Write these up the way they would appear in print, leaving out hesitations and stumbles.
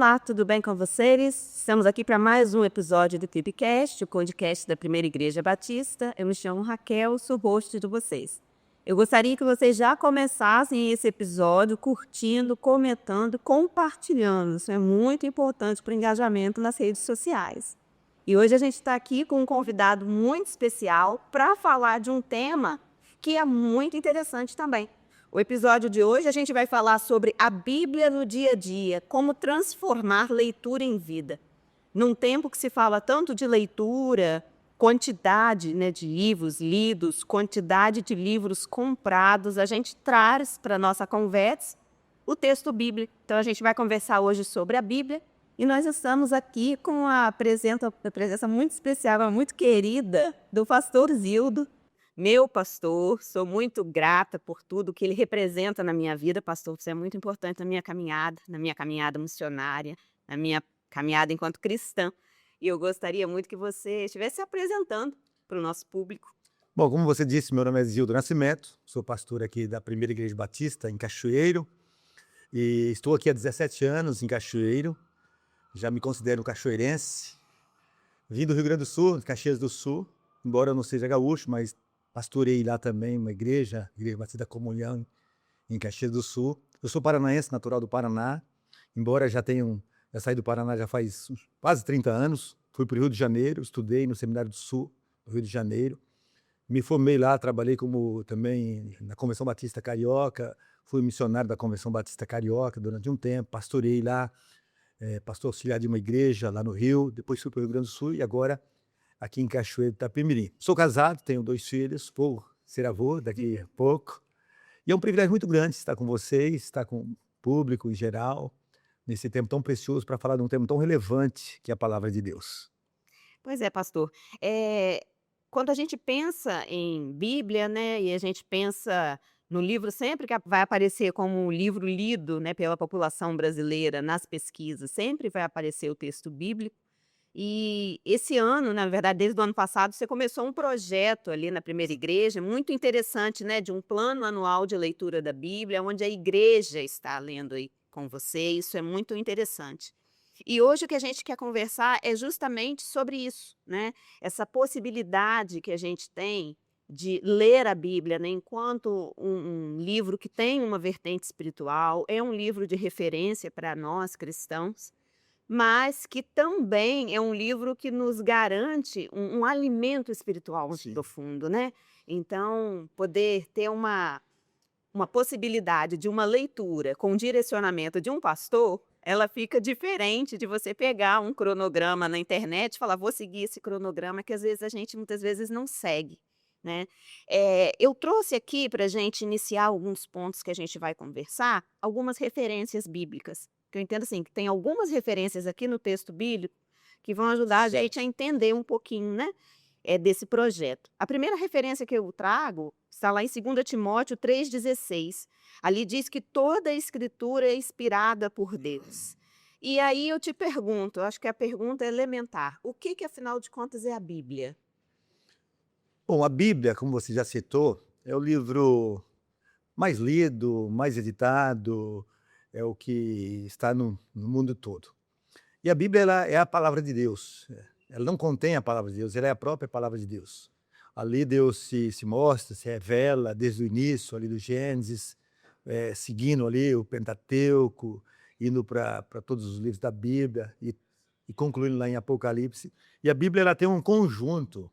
Olá, tudo bem com vocês? Estamos aqui para mais um episódio do Tribcast, o podcast da Primeira Igreja Batista. Eu me chamo Raquel, sou host de vocês. Eu gostaria que vocês já começassem esse episódio curtindo, comentando, compartilhando. Isso é muito importante para o engajamento nas redes sociais. E hoje a gente está aqui com um convidado muito especial para falar de um tema que é muito interessante também. O episódio de hoje a gente vai falar sobre a Bíblia no dia a dia, como transformar leitura em vida. Num tempo que se fala tanto de leitura, quantidade, de livros lidos, quantidade de livros comprados, a gente traz para a nossa conversa o texto bíblico. Então a gente vai conversar hoje sobre a Bíblia e nós estamos aqui com a presença muito especial, muito querida do pastor Zildo. Meu pastor, sou muito grata por tudo que ele representa na minha vida, pastor. Você é muito importante na minha caminhada missionária, na minha caminhada enquanto cristã. E eu gostaria muito que você estivesse se apresentando para o nosso público. Bom, como você disse, meu nome é Zildo Nascimento, sou pastor aqui da Primeira Igreja Batista, em Cachoeiro, e estou aqui há 17 anos em Cachoeiro, já me considero cachoeirense, vim do Rio Grande do Sul, de Caxias do Sul, embora eu não seja gaúcho, mas pastorei lá também uma Igreja Batista da Comunhão, em Caxias do Sul. Eu sou paranaense, natural do Paraná, embora já saí do Paraná já faz quase 30 anos, fui para o Rio de Janeiro, estudei no Seminário do Sul, no Rio de Janeiro, me formei lá, trabalhei como também na Convenção Batista Carioca, fui missionário da Convenção Batista Carioca durante um tempo, pastorei lá, pastor auxiliar de uma igreja lá no Rio, depois fui para o Rio Grande do Sul e agora aqui em Cachoeiro, Itapemirim. Sou casado, tenho 2 filhos, vou ser avô daqui a pouco. E é um privilégio muito grande estar com vocês, estar com o público em geral, nesse tempo tão precioso para falar de um tema tão relevante que é a palavra de Deus. Pois é, pastor. Quando a gente pensa em Bíblia, e a gente pensa no livro sempre que vai aparecer como um livro lido, pela população brasileira nas pesquisas, sempre vai aparecer o texto bíblico. E esse ano, na verdade, desde o ano passado, você começou um projeto ali na Primeira Igreja, muito interessante, de um plano anual de leitura da Bíblia, onde a igreja está lendo aí com você. Isso é muito interessante. E hoje o que a gente quer conversar é justamente sobre isso, essa possibilidade que a gente tem de ler a Bíblia, enquanto um livro que tem uma vertente espiritual, é um livro de referência para nós cristãos, mas que também é um livro que nos garante um alimento espiritual muito Sim. profundo, Então, poder ter uma possibilidade de uma leitura com direcionamento de um pastor, ela fica diferente de você pegar um cronograma na internet e falar, vou seguir esse cronograma, que às vezes a gente muitas vezes não segue, eu trouxe aqui para a gente iniciar alguns pontos que a gente vai conversar, algumas referências bíblicas, que eu entendo assim, que tem algumas referências aqui no texto bíblico que vão ajudar a gente a entender um pouquinho, desse projeto. A primeira referência que eu trago está lá em 2 Timóteo 3,16. Ali diz que toda a escritura é inspirada por Deus. E aí eu te pergunto, eu acho que a pergunta é elementar, o que afinal de contas é a Bíblia? Bom, a Bíblia, como você já citou, é o livro mais lido, mais editado, é o que está no mundo todo. E a Bíblia ela é a palavra de Deus. Ela não contém a palavra de Deus, ela é a própria palavra de Deus. Ali Deus se mostra, se revela desde o início, ali do Gênesis, seguindo ali o Pentateuco, indo para todos os livros da Bíblia e concluindo lá em Apocalipse. E a Bíblia ela tem um conjunto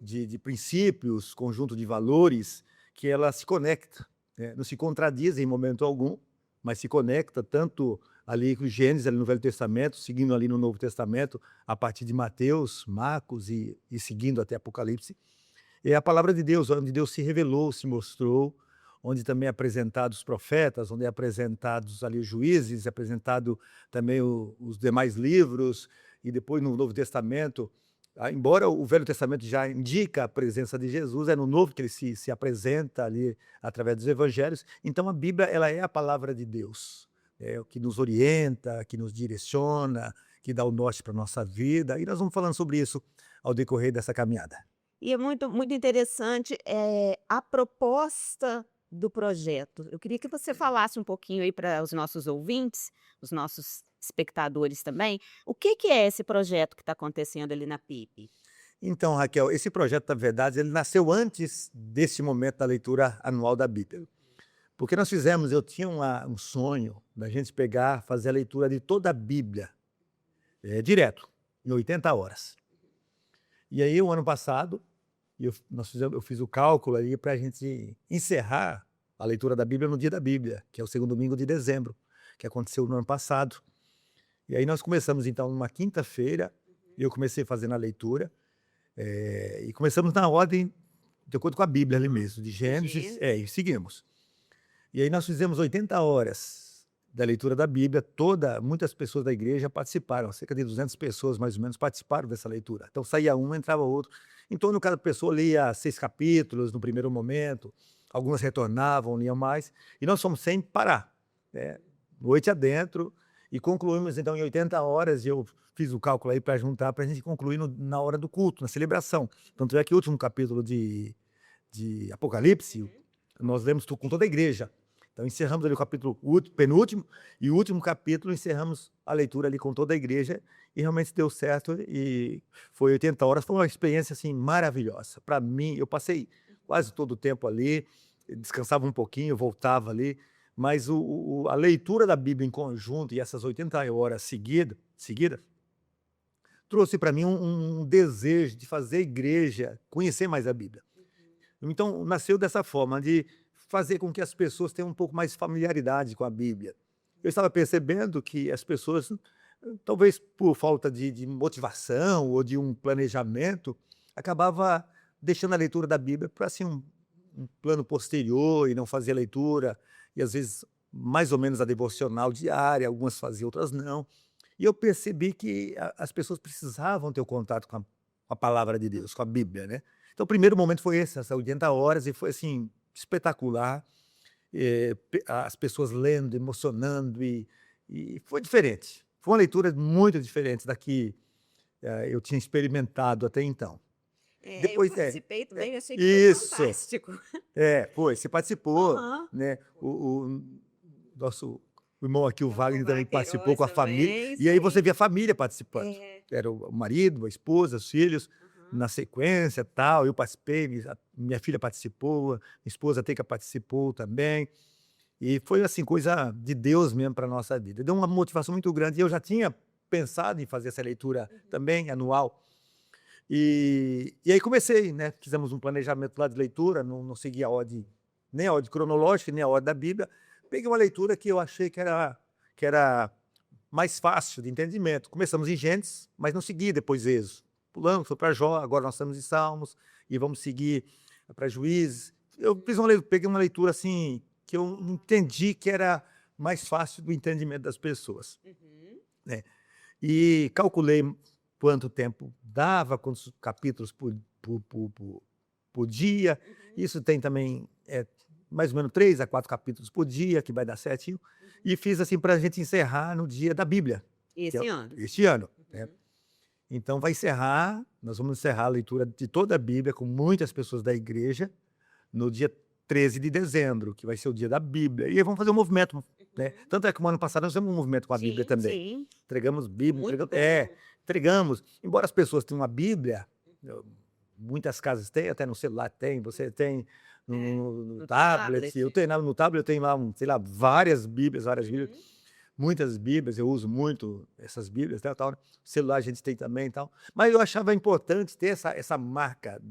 de princípios, conjunto de valores que ela se conecta, não se contradiz em momento algum, mas se conecta tanto ali com Gênesis, ali no Velho Testamento, seguindo ali no Novo Testamento, a partir de Mateus, Marcos e seguindo até Apocalipse. É a palavra de Deus, onde Deus se revelou, se mostrou, onde também é apresentado os profetas, onde é apresentados ali os juízes, é apresentado também os demais livros, e depois no Novo Testamento, embora o Velho Testamento já indica a presença de Jesus, é no Novo que ele se apresenta ali através dos evangelhos. Então a Bíblia ela é a palavra de Deus, é o que nos orienta, que nos direciona, que dá o norte para a nossa vida, e nós vamos falando sobre isso ao decorrer dessa caminhada. E é muito, muito interessante a proposta do projeto. Eu queria que você falasse um pouquinho aí para os nossos ouvintes, os nossos espectadores também, o que que é esse projeto que está acontecendo ali na PIB? Então, Raquel, esse projeto, na verdade, ele nasceu antes desse momento da leitura anual da Bíblia. Porque nós fizemos, eu tinha um sonho da gente pegar, fazer a leitura de toda a Bíblia, direto, em 80 horas. E aí, o ano passado, eu fiz o cálculo ali para a gente encerrar a leitura da Bíblia no dia da Bíblia, que é o segundo domingo de dezembro, que aconteceu no ano passado. E aí nós começamos, então, numa quinta-feira, eu comecei fazendo a leitura, e começamos na ordem, de acordo com a Bíblia ali mesmo, de Gênesis, e seguimos. E aí nós fizemos 80 horas da leitura da Bíblia, muitas pessoas da igreja participaram, cerca de 200 pessoas mais ou menos participaram dessa leitura. Então saía um, entrava outro. Em torno, cada pessoa lia 6 capítulos no primeiro momento, algumas retornavam, liam mais, e nós fomos sem parar, noite adentro, e concluímos então em 80 horas, e eu fiz o cálculo aí para juntar, para a gente concluir na hora do culto, na celebração. Tanto é que o último capítulo de Apocalipse, nós lemos com toda a igreja. Então encerramos ali o capítulo penúltimo, e o último capítulo encerramos a leitura ali com toda a igreja, e realmente deu certo, e foi 80 horas, foi uma experiência assim maravilhosa. Para mim, eu passei quase todo o tempo ali, descansava um pouquinho, voltava ali, mas a leitura da Bíblia em conjunto e essas 80 horas seguidas trouxe para mim um desejo de fazer a igreja conhecer mais a Bíblia. Então, nasceu dessa forma, de fazer com que as pessoas tenham um pouco mais de familiaridade com a Bíblia. Eu estava percebendo que as pessoas, talvez por falta de motivação ou de um planejamento, acabava deixando a leitura da Bíblia para assim, um plano posterior, e não fazia leitura, e às vezes mais ou menos a devocional diária, algumas faziam, outras não. E eu percebi que as pessoas precisavam ter o contato com a palavra de Deus, com a Bíblia, né? Então o primeiro momento foi esse, essas 80 horas, e foi assim, espetacular, as pessoas lendo, emocionando, e foi diferente. Foi uma leitura muito diferente da que eu tinha experimentado até então. Depois, eu participei também, achei que foi fantástico. Você participou, Uhum. né? O nosso irmão aqui, o Wagner, também participou com a também, família, e aí você via a família participando. Era o marido, a esposa, os filhos, na sequência, tal. Eu participei, minha filha participou, minha esposa Teca participou também, e foi assim, coisa de Deus mesmo para a nossa vida. Deu uma motivação muito grande, e eu já tinha pensado em fazer essa leitura também anual. E aí comecei, né? Fizemos um planejamento lá de leitura, não segui nem a ordem cronológica, nem a ordem da Bíblia. Peguei uma leitura que eu achei que era mais fácil de entendimento. Começamos em Gênesis, mas não segui depois Êxodo. Pulamos, foi para Jó, agora nós estamos em Salmos, e vamos seguir para Juízes. Eu peguei uma leitura assim, que eu entendi que era mais fácil do entendimento das pessoas. Né? E calculei quanto tempo dava, quantos capítulos por dia. Isso tem também mais ou menos 3 a 4 capítulos por dia, que vai dar certinho. E fiz assim para a gente encerrar no dia da Bíblia. Este ano. Né? Então nós vamos encerrar a leitura de toda a Bíblia com muitas pessoas da igreja no dia 13 de dezembro, que vai ser o dia da Bíblia. E aí vamos fazer um movimento. Né? Tanto é que no ano passado nós fizemos um movimento com a Bíblia também. Entregamos Bíblia, entregamos. Embora as pessoas tenham uma Bíblia, muitas casas têm, até no celular tem, você tem no tablet. Eu tenho no tablet, eu tenho lá, sei lá, várias Bíblias, muitas Bíblias, eu uso muito essas Bíblias, né, tal. Celular a gente tem também e tal. Mas eu achava importante ter essa marca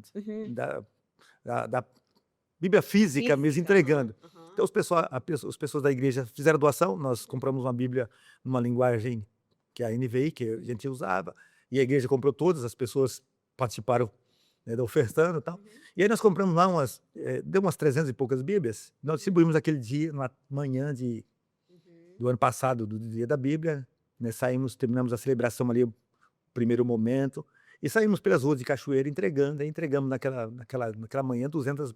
da Bíblia física mesmo, entregando. Então as pessoas da igreja fizeram doação, nós compramos uma Bíblia numa linguagem que é a NVI, que a gente usava, e a igreja comprou todas, as pessoas participaram, né, da ofertando e tal. E aí nós compramos lá deu umas 300 e poucas Bíblias, nós distribuímos aquele dia, na manhã do ano passado, do dia da Bíblia, né, terminamos a celebração ali, o primeiro momento, e saímos pelas ruas de Cachoeira entregamos naquela manhã 200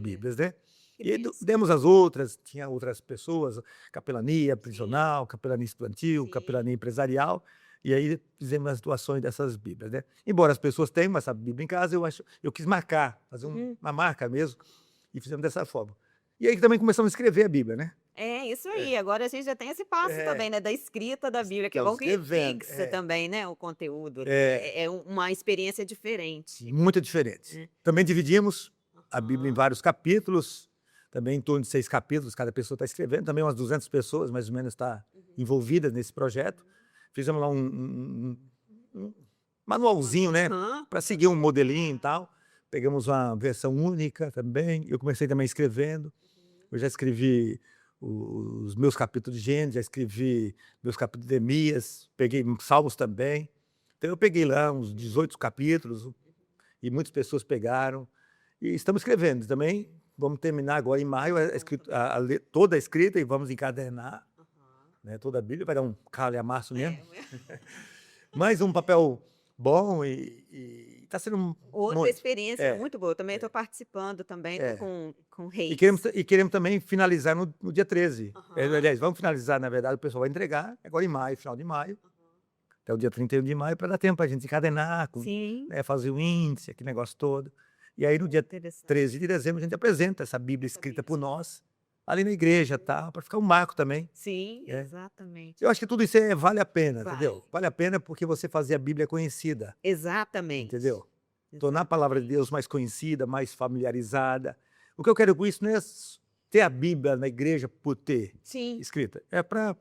Bíblias, né? E demos as outras, tinha outras pessoas, capelania prisional, capelania estudantil, capelania empresarial, e aí fizemos as doações dessas Bíblias, né? Embora as pessoas tenham essa Bíblia em casa, eu quis marcar, fazer uma marca mesmo, e fizemos dessa forma. E aí também começamos a escrever a Bíblia, né? É isso É, aí, agora a gente já tem esse passo é, também, né, da escrita da Bíblia, que estamos bom que escrevendo. fixa também, né, o conteúdo, É, uma experiência diferente, muito diferente. né. Também dividimos a Bíblia em Aham. vários capítulos, também em torno de 6 capítulos, cada pessoa está escrevendo, também umas 200 pessoas, mais ou menos, está Uhum. envolvidas nesse projeto. Fizemos lá um manualzinho, né, Aham. para seguir um modelinho e tal. Pegamos uma versão única também. Eu comecei também escrevendo. Eu já escrevi os meus capítulos de Gênesis, já escrevi meus capítulos de Neemias, peguei Salmos também. Então eu peguei lá uns 18 capítulos e muitas pessoas pegaram. E estamos escrevendo também. Vamos terminar agora em maio toda a escrita e vamos encadernar, Aham. né, toda a Bíblia. Vai dar um calhamaço mesmo. É. Mas um papel bom e está sendo Outra muito. experiência É, muito boa, eu também estou é, participando também, estou é. com E queremos, reis. e queremos também finalizar no dia 13. Aham. Aliás, vamos finalizar, na verdade, o pessoal vai entregar agora em maio, final de maio, Aham. até o dia 31 de maio, para dar tempo para a gente encadenar, Sim, né, fazer o índice, aquele negócio todo. E aí, no dia interessante. 13 de dezembro, a gente apresenta essa Bíblia Essa escrita Bíblia por escrita. nós, ali na igreja, tá, para ficar um marco também. Sim, Né? exatamente. Eu acho que tudo isso vale a pena, Vale. entendeu? Vale a pena porque você fazia a Bíblia conhecida, Exatamente, entendeu? Tornar a palavra de exatamente. Deus mais conhecida, mais familiarizada. O que eu quero com isso não é ter a Bíblia na igreja por ter Sim, escrita, é para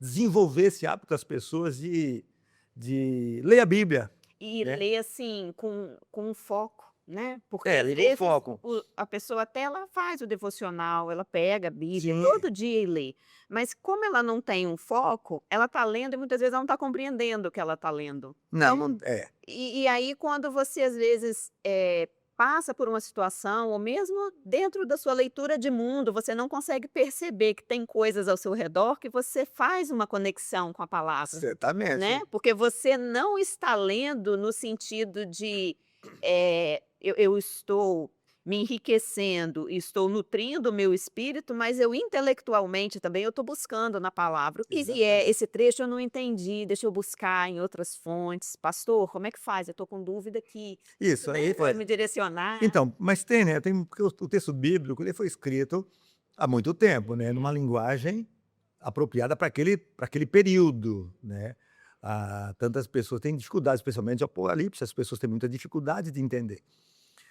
desenvolver esse hábito das pessoas de ler a Bíblia, e né? ler, assim, com foco, né, porque É, às ler com vezes foco. a pessoa até ela faz o devocional, ela pega a Bíblia Sim. todo dia e lê, mas como ela não tem um foco, ela está lendo e muitas vezes ela não está compreendendo o que ela está lendo. Não, não é. E aí quando você às vezes, passa por uma situação ou mesmo dentro da sua leitura de mundo, você não consegue perceber que tem coisas ao seu redor que você faz uma conexão com a palavra, né, Certamente. porque você não está lendo no sentido de, eu estou me enriquecendo, estou nutrindo o meu espírito, mas eu intelectualmente também eu estou buscando na palavra. O que é Exatamente. esse trecho eu não entendi, deixa eu buscar em outras fontes. Pastor, como é que faz? Eu estou com dúvida aqui, Isso né, aí você foi. me direcionar. Então, mas tem, né? Tem porque o texto bíblico ele foi escrito há muito tempo, né? Numa linguagem apropriada para aquele período, né? Tantas pessoas têm dificuldade, especialmente o Apocalipse, as pessoas têm muita dificuldade de entender.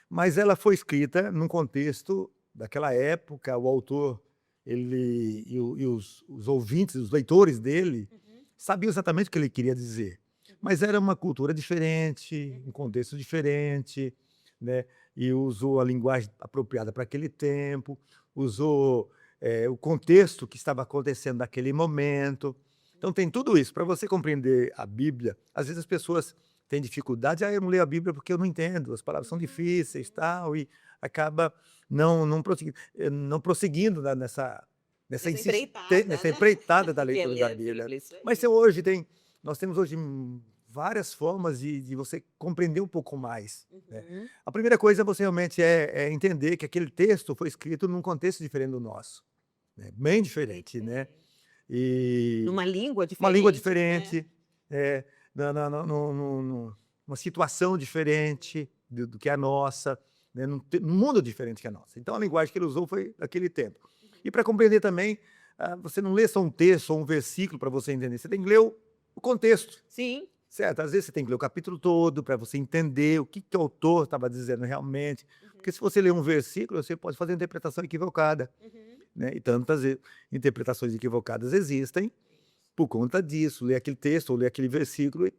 Mas ela foi escrita num contexto daquela época, o autor, ele e os ouvintes, os leitores dele, Uhum, sabiam exatamente o que ele queria dizer. uhum, Mas era uma cultura diferente, um uhum, contexto diferente, né, e usou a linguagem apropriada para aquele tempo, usou, o contexto que estava acontecendo naquele momento. Então tem tudo isso. Para você compreender a Bíblia, às vezes as pessoas têm dificuldade: "Ah, eu não leio a Bíblia porque eu não entendo, as palavras são difíceis, uhum. tal", e acaba não prosseguindo nessa Nessa insistên empreitada, nessa né, empreitada da de leitura ler da a Bíblia. Bíblia, isso Mas aí. se hoje nós temos hoje várias formas de você compreender um pouco mais, né. Uhum. A primeira coisa você realmente é entender que aquele texto foi escrito num contexto diferente do nosso, né, bem Bem diferente, né. diferente. E Numa língua uma língua diferente, né. diferente, na numa situação diferente do que a nossa, né, num mundo diferente que a nossa. Então a linguagem que ele usou foi daquele tempo. E para compreender também, você não lê só um texto ou um versículo para você entender, você tem que ler o contexto, Sim. certo? Às vezes você tem que ler o capítulo todo para você entender o que o autor estava dizendo realmente, porque Uhum, se você ler um versículo, você pode fazer uma interpretação equivocada, uhum. né, e tantas interpretações equivocadas existem, por conta disso, ler aquele texto ou ler aquele versículo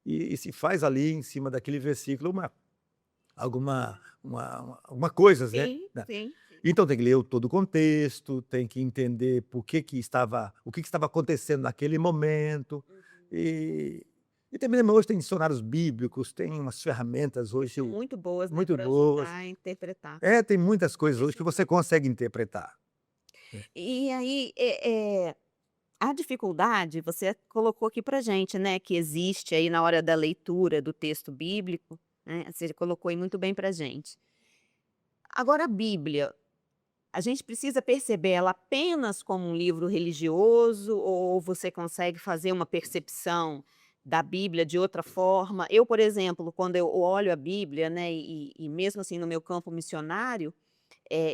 e se faz ali em cima daquele versículo alguma coisas, Sim, né. sim. Então tem que ler todo o contexto, tem que entender o que estava acontecendo naquele momento, Uhum. e e também hoje tem dicionários bíblicos, tem umas ferramentas hoje Muito boas, né, muito para boas. ajudar a interpretar. Tem muitas coisas hoje que você Exato. consegue interpretar. É. E aí, a dificuldade, você colocou aqui pra gente, né, que existe aí na hora da leitura do texto bíblico, né, você colocou aí muito bem pra gente. Agora a Bíblia, a gente precisa perceber ela apenas como um livro religioso ou você consegue fazer uma percepção da Bíblia de outra forma? Eu, por exemplo, quando eu olho a Bíblia, né, e mesmo assim no meu campo missionário,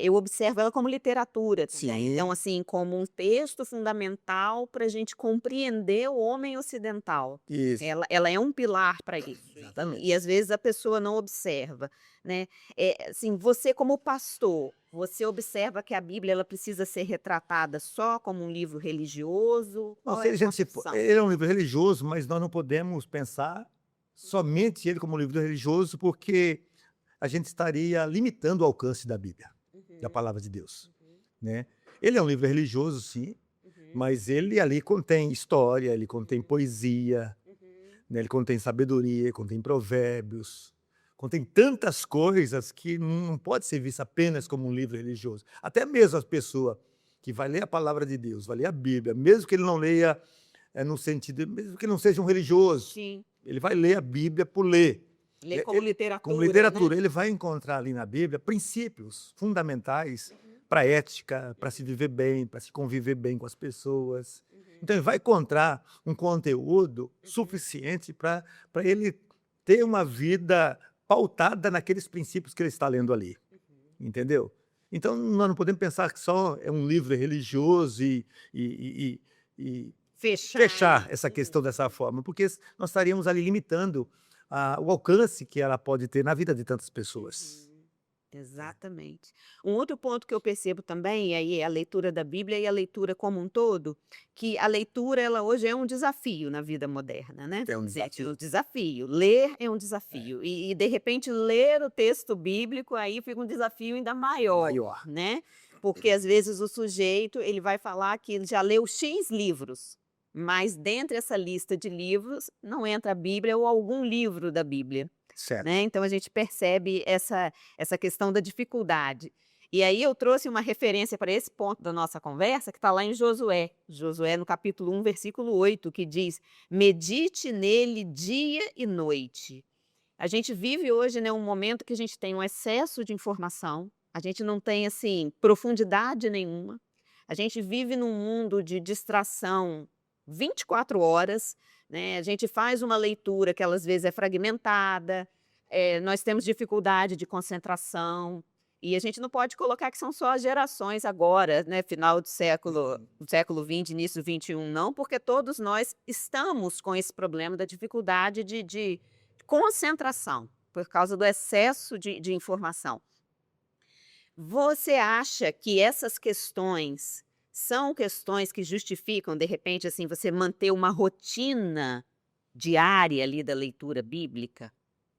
eu observo ela como literatura também. Sim. Então, assim, como um texto fundamental para a gente compreender o homem ocidental. Isso, Ela é um pilar para isso. exatamente. E às vezes a pessoa não observa, né. Assim, você como pastor, você observa que a Bíblia ela precisa ser retratada só como um livro religioso? Não, Qual se é a a gente se for concepção? ele é um livro religioso, mas nós não podemos pensar somente ele como um livro religioso, porque a gente estaria limitando o alcance da Bíblia, da Uhum, palavra de Deus, uhum, né. Ele é um livro religioso, sim, uhum, mas ele ali contém história, ele contém poesia, uhum, né, ele contém sabedoria, contém provérbios, contém tantas coisas que não pode ser visto apenas como um livro religioso. Até mesmo a pessoa que vai ler a palavra de Deus, vai ler a Bíblia, mesmo que ele não leia, no sentido mesmo que não seja um religioso, sim, ele vai ler a Bíblia por ler. ler como Como literatura, né? literatura, ele vai encontrar ali na Bíblia princípios fundamentais Uhum, para a ética, para se uhum, viver bem, para se conviver bem com as pessoas. uhum, Então ele vai encontrar um conteúdo uhum, suficiente para ele ter uma vida pautada naqueles princípios que ele está lendo ali, uhum. entendeu? Então nós não podemos pensar que só é um livro religioso e e Fechar fechar ali. essa Uhum, questão dessa uhum, forma, porque nós estaríamos ali limitando o alcance que ela pode ter na vida de tantas pessoas, uhum. né. Exatamente. Um outro ponto que eu percebo também, e aí é a leitura da Bíblia e a leitura como um todo, que a leitura ela hoje é um desafio na vida moderna, né. É um Gente, desafio. o desafio, ler é um É, desafio e de repente ler o texto bíblico aí fica um desafio ainda maior, maior. né. Porque às vezes o sujeito ele vai falar que ele já leu "x" livros, mas dentre essa lista de livros não entra a Bíblia ou algum livro da Bíblia. Certo. Né, então a gente percebe essa questão da dificuldade. E aí eu trouxe uma referência para esse ponto da nossa conversa que está lá em Josué no capítulo 1 versículo 8 que diz: "Medite nele dia e noite". A gente vive hoje, né, um momento que a gente tem um excesso de informação, a gente não tem, assim, profundidade nenhuma, a gente vive num mundo de distração 24 horas, né, a gente faz uma leitura que ela às vezes é fragmentada, nós temos dificuldade de concentração, e a gente não pode colocar que são só as gerações agora, né, final do século XX, início do XXI, não, porque todos nós estamos com esse problema da dificuldade de concentração, por causa do excesso de informação. Você acha que essas questões são questões que justificam, de repente, assim, você manter uma rotina diária ali da leitura bíblica?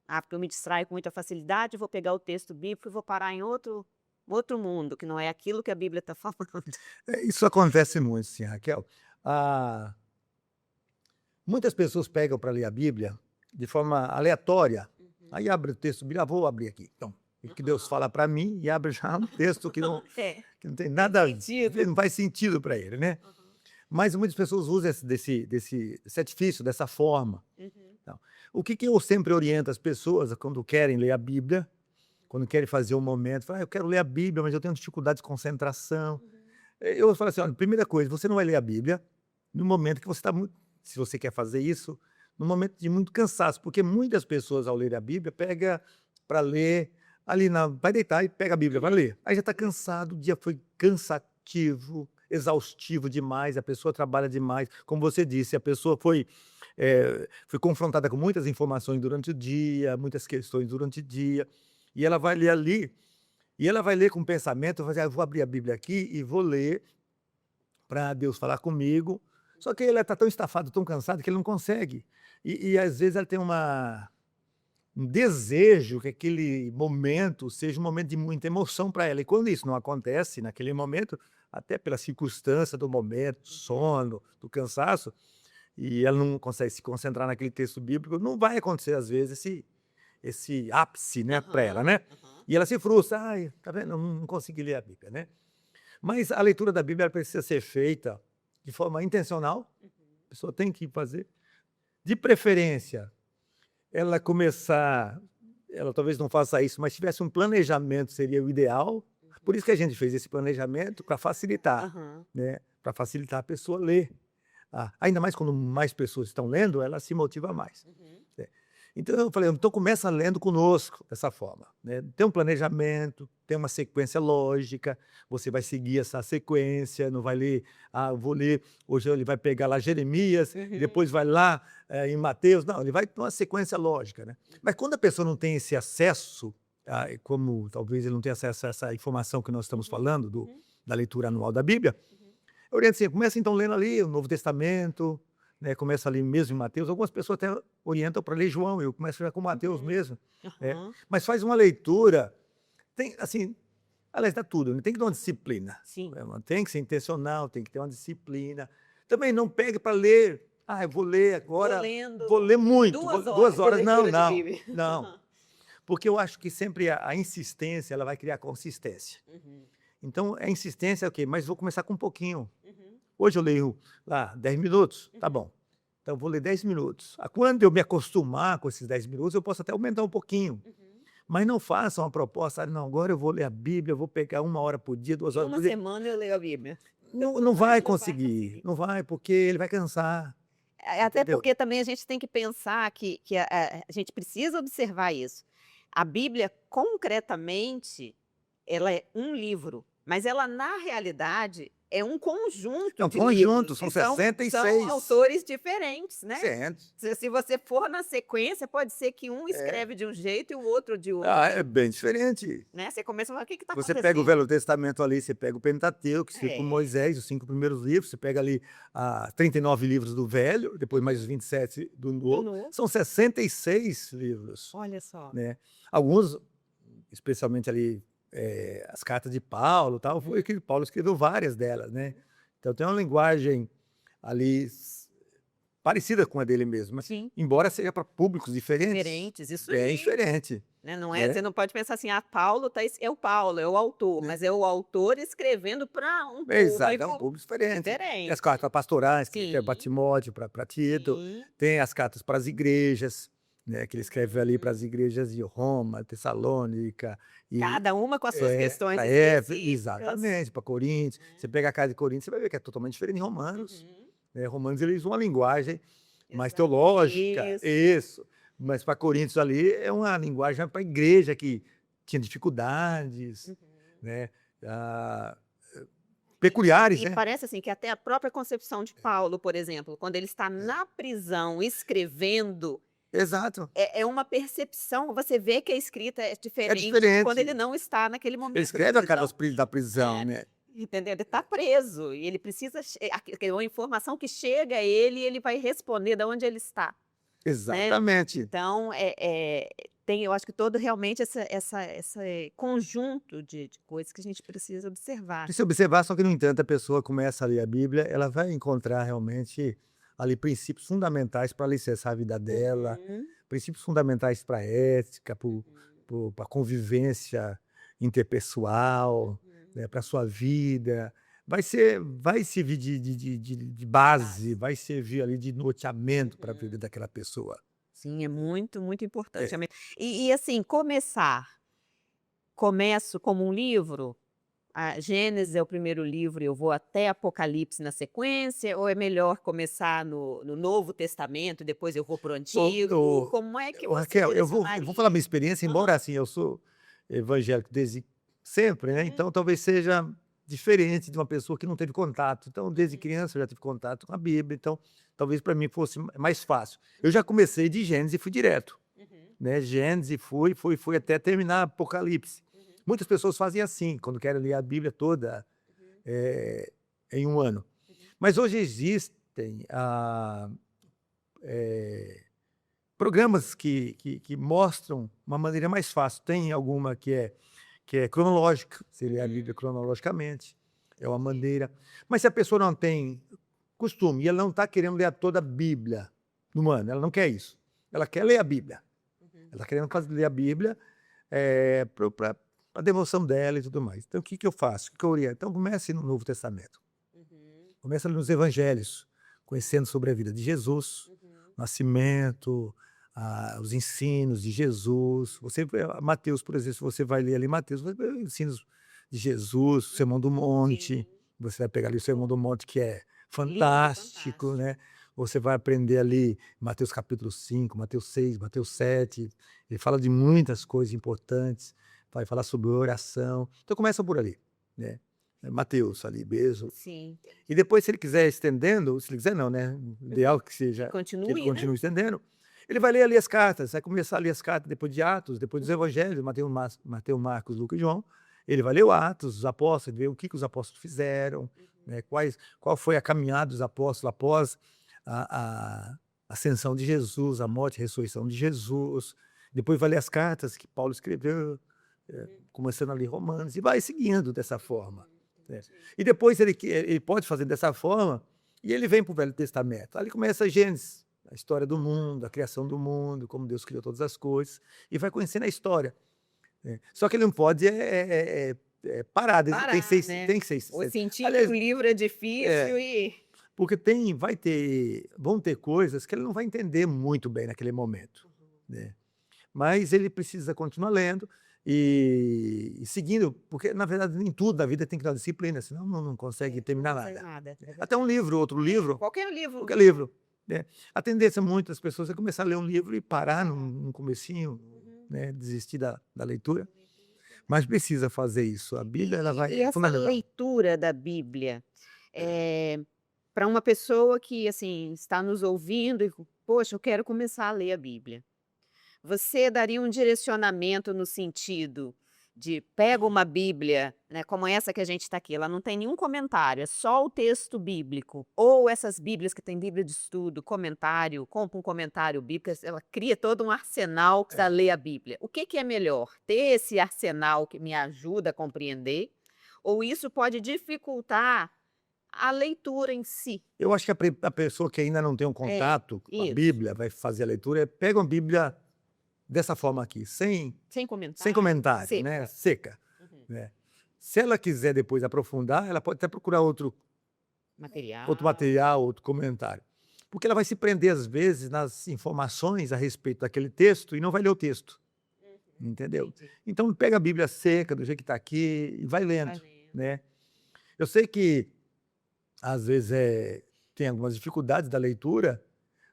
Ah, porque eu me distraio com muita facilidade, vou pegar o texto bíblico e vou parar em outro mundo, que não é aquilo que a Bíblia está falando. Isso acontece muito, sim, Raquel. Ah, muitas pessoas pegam para ler a Bíblia de forma aleatória, Uhum. aí abre o texto bíblico, vou abrir aqui, então, o que Deus Aham. fala para mim e abre já um texto É, que não tem tem nada a ver, sentido. não faz sentido para ele, né. Aham. Mas muitas pessoas usam desse artifício, dessa forma. Uhum. Então, o que eu sempre oriento as pessoas quando querem ler a Bíblia, quando querem fazer um momento, fala: "Eu quero ler a Bíblia, mas eu tenho dificuldade de concentração". Uhum. Eu falo assim: "Olha, primeira coisa, você não vai ler a Bíblia no momento que você está muito se você quer fazer isso, no momento de muito cansaço", porque muitas pessoas ao ler a Bíblia pega para ler ali na vai deitar e pega a Bíblia vai ler. Aí já está cansado, o dia foi cansativo, exaustivo demais, a pessoa trabalha demais. Como você disse, a pessoa foi confrontada com muitas informações durante o dia, muitas questões durante o dia, e ela vai ler ali, e ela vai ler com pensamento, vai dizer: "Ah, eu vou abrir a Bíblia aqui e vou ler para Deus falar comigo". Só que ele está tão estafado, tão cansado que ele não consegue. E às vezes ela tem um desejo que aquele momento seja um momento de muita emoção para ela. E quando isso não acontece naquele momento, até pela circunstância do momento, do Uhum. sono, do cansaço, e ela não consegue se concentrar naquele texto bíblico, não vai acontecer às vezes esse ápice, né, para ela, Aham, né. aham. E ela se frustra: "Ai, tá vendo, eu não consegui ler a Bíblia", né. Mas a leitura da Bíblia ela precisa ser feita de forma intencional, Uhum. a pessoa tem que fazer, de preferência, ela começar ela talvez não faça isso, mas tivesse um planejamento seria o ideal, por Uhum. isso que a gente fez esse planejamento para facilitar, Aham. né, para facilitar a pessoa ler. Ainda mais quando mais pessoas estão lendo, ela se motiva mais. Uhum. É. Então eu falei: "Então começa lendo conosco dessa forma, né, tem um planejamento, tem uma sequência lógica, você vai seguir essa sequência, não vai ler, eu vou ler hoje ele vai pegar lá Jeremias e depois vai lá, em Mateus", não, ele vai ter uma sequência lógica, né. Mas quando a pessoa não tem esse acesso, como talvez ele não tenha acesso a essa informação que nós estamos falando da leitura anual da Bíblia, eu oriento assim: começa então lendo ali o Novo Testamento, né, começa ali mesmo em Mateus, algumas pessoas até orientam para ler João, eu começo já com Mateus mesmo, né, Aham. mas faz uma leitura, tem assim, aliás dá tudo, né, tem que ter uma disciplina, Sim. tem que ser intencional, tem que ter uma disciplina. Também não pegue para ler, eu vou ler agora, lendo vou ler muito, 2 horas, de não, leitura de não, Bíblia. não, porque eu acho que sempre a insistência ela vai criar consistência. Então a insistência é ok, mas vou começar com um pouquinho. Hoje eu leio lá 10 minutos, tá bom. Então eu vou ler 10 minutos. Quando eu me acostumar com esses 10 minutos, eu posso até aumentar um pouquinho. Mas não faça uma proposta: "Não, agora eu vou ler a Bíblia, eu vou pegar 1 hora por dia, 2 Em horas uma por dia". semana eu leio a Bíblia. Não vai conseguir, não vai, porque ele vai cansar, Até entendeu? porque também a gente tem que pensar que a gente precisa observar isso. A Bíblia, concretamente, ela é um livro, mas ela, na realidade, é um conjunto É um de conjunto, livros, são e são 66. autores diferentes, né. Certo. Se você for na sequência, pode ser que um É. escreve de um jeito e o outro de outro, É bem diferente. né. Você começa a falar: "O que está Você acontecendo?". pega o Velho Testamento ali, você pega o Pentateuco, escrito por É, Moisés, os 5 primeiros livros, você pega ali, 39 livros do Velho, depois mais os 27 do do Novo, novo. são 66 livros, Olha só. né. Alguns, especialmente ali, as cartas de Paulo, tal, foi que Paulo escreveu várias delas, né. Então tem uma linguagem ali parecida com a dele mesmo, mas Sim. embora seja para públicos diferentes, Diferentes, isso bem aí. diferente, Né, não é, né. você não pode pensar assim: "Ah, Paulo tá es é o Paulo, é o autor", Né. mas é o autor escrevendo para um Exato, é um público público diferente. Tem as diferente. cartas pastorais, que é para Sim, Timóteo, para Tito, sim. tem as cartas para as igrejas, né, que ele escreve ali para Uhum. as igrejas de Roma, Tessalônica e, Cada uma com as suas questões para específicas. exatamente, para Coríntios. Você Né. pega a carta de Coríntios, você vai ver que é totalmente diferente de Romanos, Uhum. né, Romanos ele usa uma linguagem mais Exato. teológica, Isso. isso, mas para Coríntios ali é uma linguagem para a igreja que tinha dificuldades, Uhum. né, ah, E peculiares, e né. parece, assim, que até a própria concepção de Paulo, por exemplo, quando ele está na prisão escrevendo, Exato, é uma percepção, você vê que a escrita é é diferente de quando ele diferente. não está naquele Ele momento de escreve a cara prisão. dos pri da prisão, É, né. entendeu? Ele está preso e ele precisa que uma informação que chega a ele, ele vai responder da onde ele está, né. Exatamente. Então, tem, eu acho que todo realmente esse conjunto de coisas que a gente precisa observar. Se você observar, só que no entanto a pessoa começa a ler a Bíblia, ela vai encontrar realmente ali princípios fundamentais para alicerçar a vida dela, Uhum, princípios fundamentais para a ética, uhum, para a convivência interpessoal, uhum. né, pra sua vida. Vai servir de base, Base. vai servir ali de norteamento para a vida Uhum. daquela pessoa. Sim, é muito, muito importante, É. realmente. E assim, começo como um livro? A Gênesis é o primeiro livro e eu vou até Apocalipse na sequência, ou é melhor começar no Novo Testamento e depois eu vou para o Ô Antigo? ô Como é que ô você Raquel, eu vou falar minha direcionaria? experiência, embora Aham. assim, eu sou evangélico desde sempre, né, Uhum, então talvez seja diferente de uma pessoa que não teve contato. Então, desde uhum, criança eu já tive contato com a Bíblia, então talvez para mim fosse mais fácil. Eu já comecei de Gênesis e fui direto, uhum, né, Gênesis e fui até terminar Apocalipse. uhum, Muitas pessoas fazem assim, quando querem ler a Bíblia toda, uhum, eh, em 1 ano. uhum, Mas hoje existem, programas que mostram uma maneira mais fácil. Tem alguma que é cronológica, você lê a Bíblia uhum. cronologicamente, é uma Entendi. maneira. Mas se a pessoa não tem costume e ela não está querendo ler toda a Bíblia no ano, ela não quer isso. Ela quer ler a Bíblia. Uhum, Ela está querendo ler a Bíblia, para a devoção dela e tudo mais. Então o que que eu faço? O que que eu oriento? Então comece no Novo Testamento. uhum, Comece ali nos evangelhos, conhecendo sobre a vida de Jesus, uhum, nascimento, os ensinos de Jesus. Mateus, por exemplo, se você vai ler ali Mateus, vai ver ensinos de Jesus, o Sermão do uhum. Sim, Monte, você vai pegar ali o Sermão do Monte, que é lindo, fantástico, fantástico. né. você vai aprender ali Mateus capítulo 5, Mateus 6, Mateus 7. Ele fala de muitas coisas importantes, vai falar sobre oração. Então começa por ali, né? Mateus ali mesmo. Sim. E depois, se ele quiser estendendo, se ele quiser não, né? O ideal que seja que ele Continue, né? continue estendendo. Ele vai ler ali as cartas, vai começar a ler as cartas depois de Atos, depois dos Evangelhos, Mateus, Marcos, Lucas e João. Ele vai ler o Atos, os apóstolos, ver o que os apóstolos fizeram, né? Qual foi a caminhada dos apóstolos após a ascensão de Jesus, a morte e a ressurreição de Jesus. Depois vai ler as cartas que Paulo escreveu, começando ali Romanos, e vai seguindo dessa forma. E depois ele pode fazer dessa forma, e ele vem para o Velho Testamento. Ali começa a Gênesis, a história do mundo, a criação do mundo, como Deus criou todas as coisas, e vai conhecendo a história. Só que ele não pode parar, tem que ser, né? tem que ser. Ou sentir Aliás, que o livro é difícil e... porque vão ter coisas que ele não vai entender muito bem naquele momento, né? Mas ele precisa continuar lendo e seguindo, porque na verdade nem tudo da vida tem que dar disciplina, senão não consegue terminar Não faz nada. nada. Até um livro, outro livro, Qualquer livro. qualquer livro, né? A tendência de muitas pessoas é começar a ler um livro e parar no comecinho, né? Desistir da leitura, mas precisa fazer isso. A Bíblia ela vai E essa fundamental. leitura da Bíblia, para uma pessoa que, assim, está nos ouvindo e, poxa, eu quero começar a ler a Bíblia. Você daria um direcionamento no sentido de pega uma Bíblia, né, como essa que a gente está aqui, ela não tem nenhum comentário, é só o texto bíblico, ou essas Bíblias que tem Bíblia de estudo, comentário, compra um comentário bíblico, ela cria todo um arsenal para ler a Bíblia. O que é melhor? Ter esse arsenal que me ajuda a compreender, ou isso pode dificultar a leitura em si? Eu acho que a pessoa que ainda não tem um contato com a isso. Bíblia, vai fazer a leitura, pega uma Bíblia dessa forma aqui, sem comentário, seca. né? Seca. Né? Se ela quiser depois aprofundar, ela pode até procurar outro material, outro comentário. Porque ela vai se prender, às vezes, nas informações a respeito daquele texto e não vai ler o texto. Entendeu? Entendi. Então, pega a Bíblia seca, do jeito que está aqui, e vai lendo. Né? Eu sei que, às vezes, tem algumas dificuldades da leitura,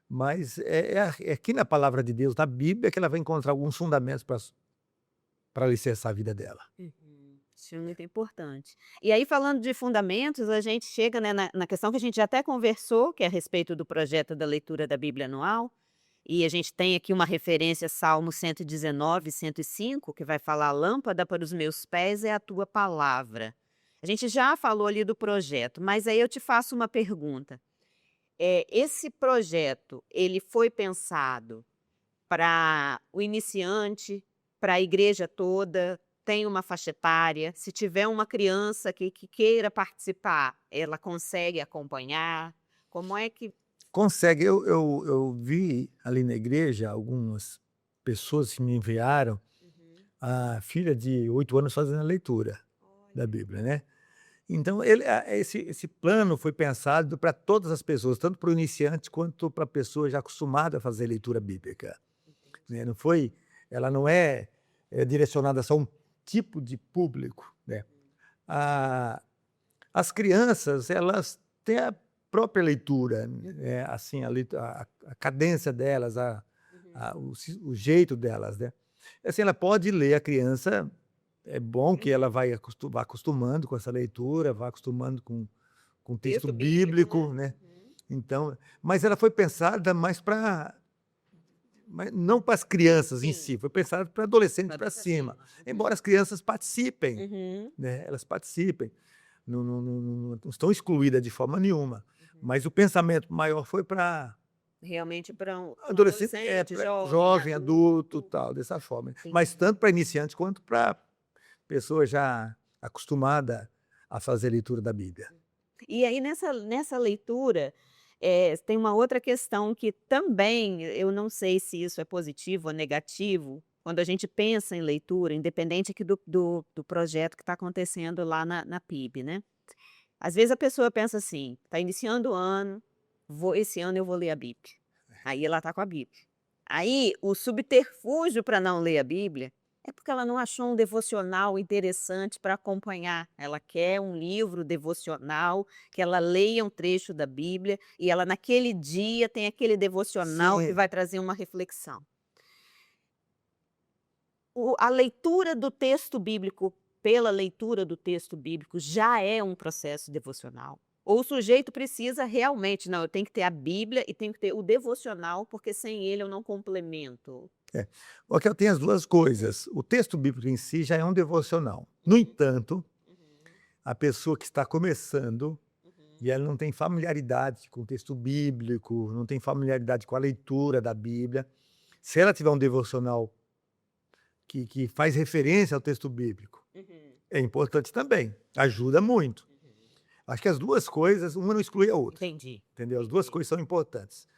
mas é aqui na palavra de Deus, na Bíblia, que ela vai encontrar alguns fundamentos para alicerçar a vida dela. Isso é muito importante. E aí, falando de fundamentos, a gente chega, né, na questão que a gente já até conversou, que é a respeito do projeto da leitura da Bíblia anual, e a gente tem aqui uma referência, Salmo 119, 105, que vai falar: lâmpada para os meus pés é a tua palavra. A gente já falou ali do projeto, mas aí eu te faço uma pergunta. Esse projeto, ele foi pensado para o iniciante, para a igreja toda, tem uma faixa etária? Se tiver uma criança que queira participar, ela consegue acompanhar? Como é que... Consegue. Eu vi ali na igreja algumas pessoas que me enviaram a filha de 8 anos fazendo a leitura da Bíblia, né? Então, esse plano foi pensado para todas as pessoas, tanto para o iniciante quanto para a pessoa já acostumada a fazer leitura bíblica. Né? Ela não é direcionada só a um tipo de público. Né? As crianças, elas têm a própria leitura, né? Assim, a cadência delas, o jeito delas. Né? Assim, ela pode ler, a criança... É bom que ela vá acostumando com essa leitura, vá acostumando com o texto bíblico, né? Então, mas ela foi pensada mais não para as crianças em si, foi pensada para adolescentes para cima. Embora as crianças participem, né? Elas participem, não estão excluídas de forma nenhuma. Mas o pensamento maior foi para... Realmente para um adolescente, jovem, adulto, tal, dessa forma. Sim. Mas tanto para iniciantes quanto para pessoa já acostumada a fazer leitura da Bíblia. E aí, nessa leitura, tem uma outra questão que também, eu não sei se isso é positivo ou negativo, quando a gente pensa em leitura, independente aqui do projeto que está acontecendo lá na PIB, né? Às vezes a pessoa pensa assim, está iniciando o ano, esse ano eu vou ler a Bíblia. Aí ela está com a Bíblia. Aí, o subterfúgio para não ler a Bíblia É porque ela não achou um devocional interessante para acompanhar. Ela quer um livro devocional, que ela leia um trecho da Bíblia e ela naquele dia tem aquele devocional que Sim, vai trazer uma reflexão. A leitura do texto bíblico pela leitura do texto bíblico já é um processo devocional. Ou o sujeito precisa realmente, não, eu tenho que ter a Bíblia e tenho que ter o devocional, porque sem ele eu não complemento. é. Porque eu tenho as 2 coisas. O texto bíblico em si já é um devocional. No entanto, Uhum, a pessoa que está começando uhum, e ela não tem familiaridade com o texto bíblico, não tem familiaridade com a leitura da Bíblia, se ela tiver um devocional que faz referência ao texto bíblico, uhum, é importante também, ajuda muito. uhum. Acho que as 2 coisas, uma não exclui a outra, Entendi, entendeu? As 2 entendi. coisas são importantes.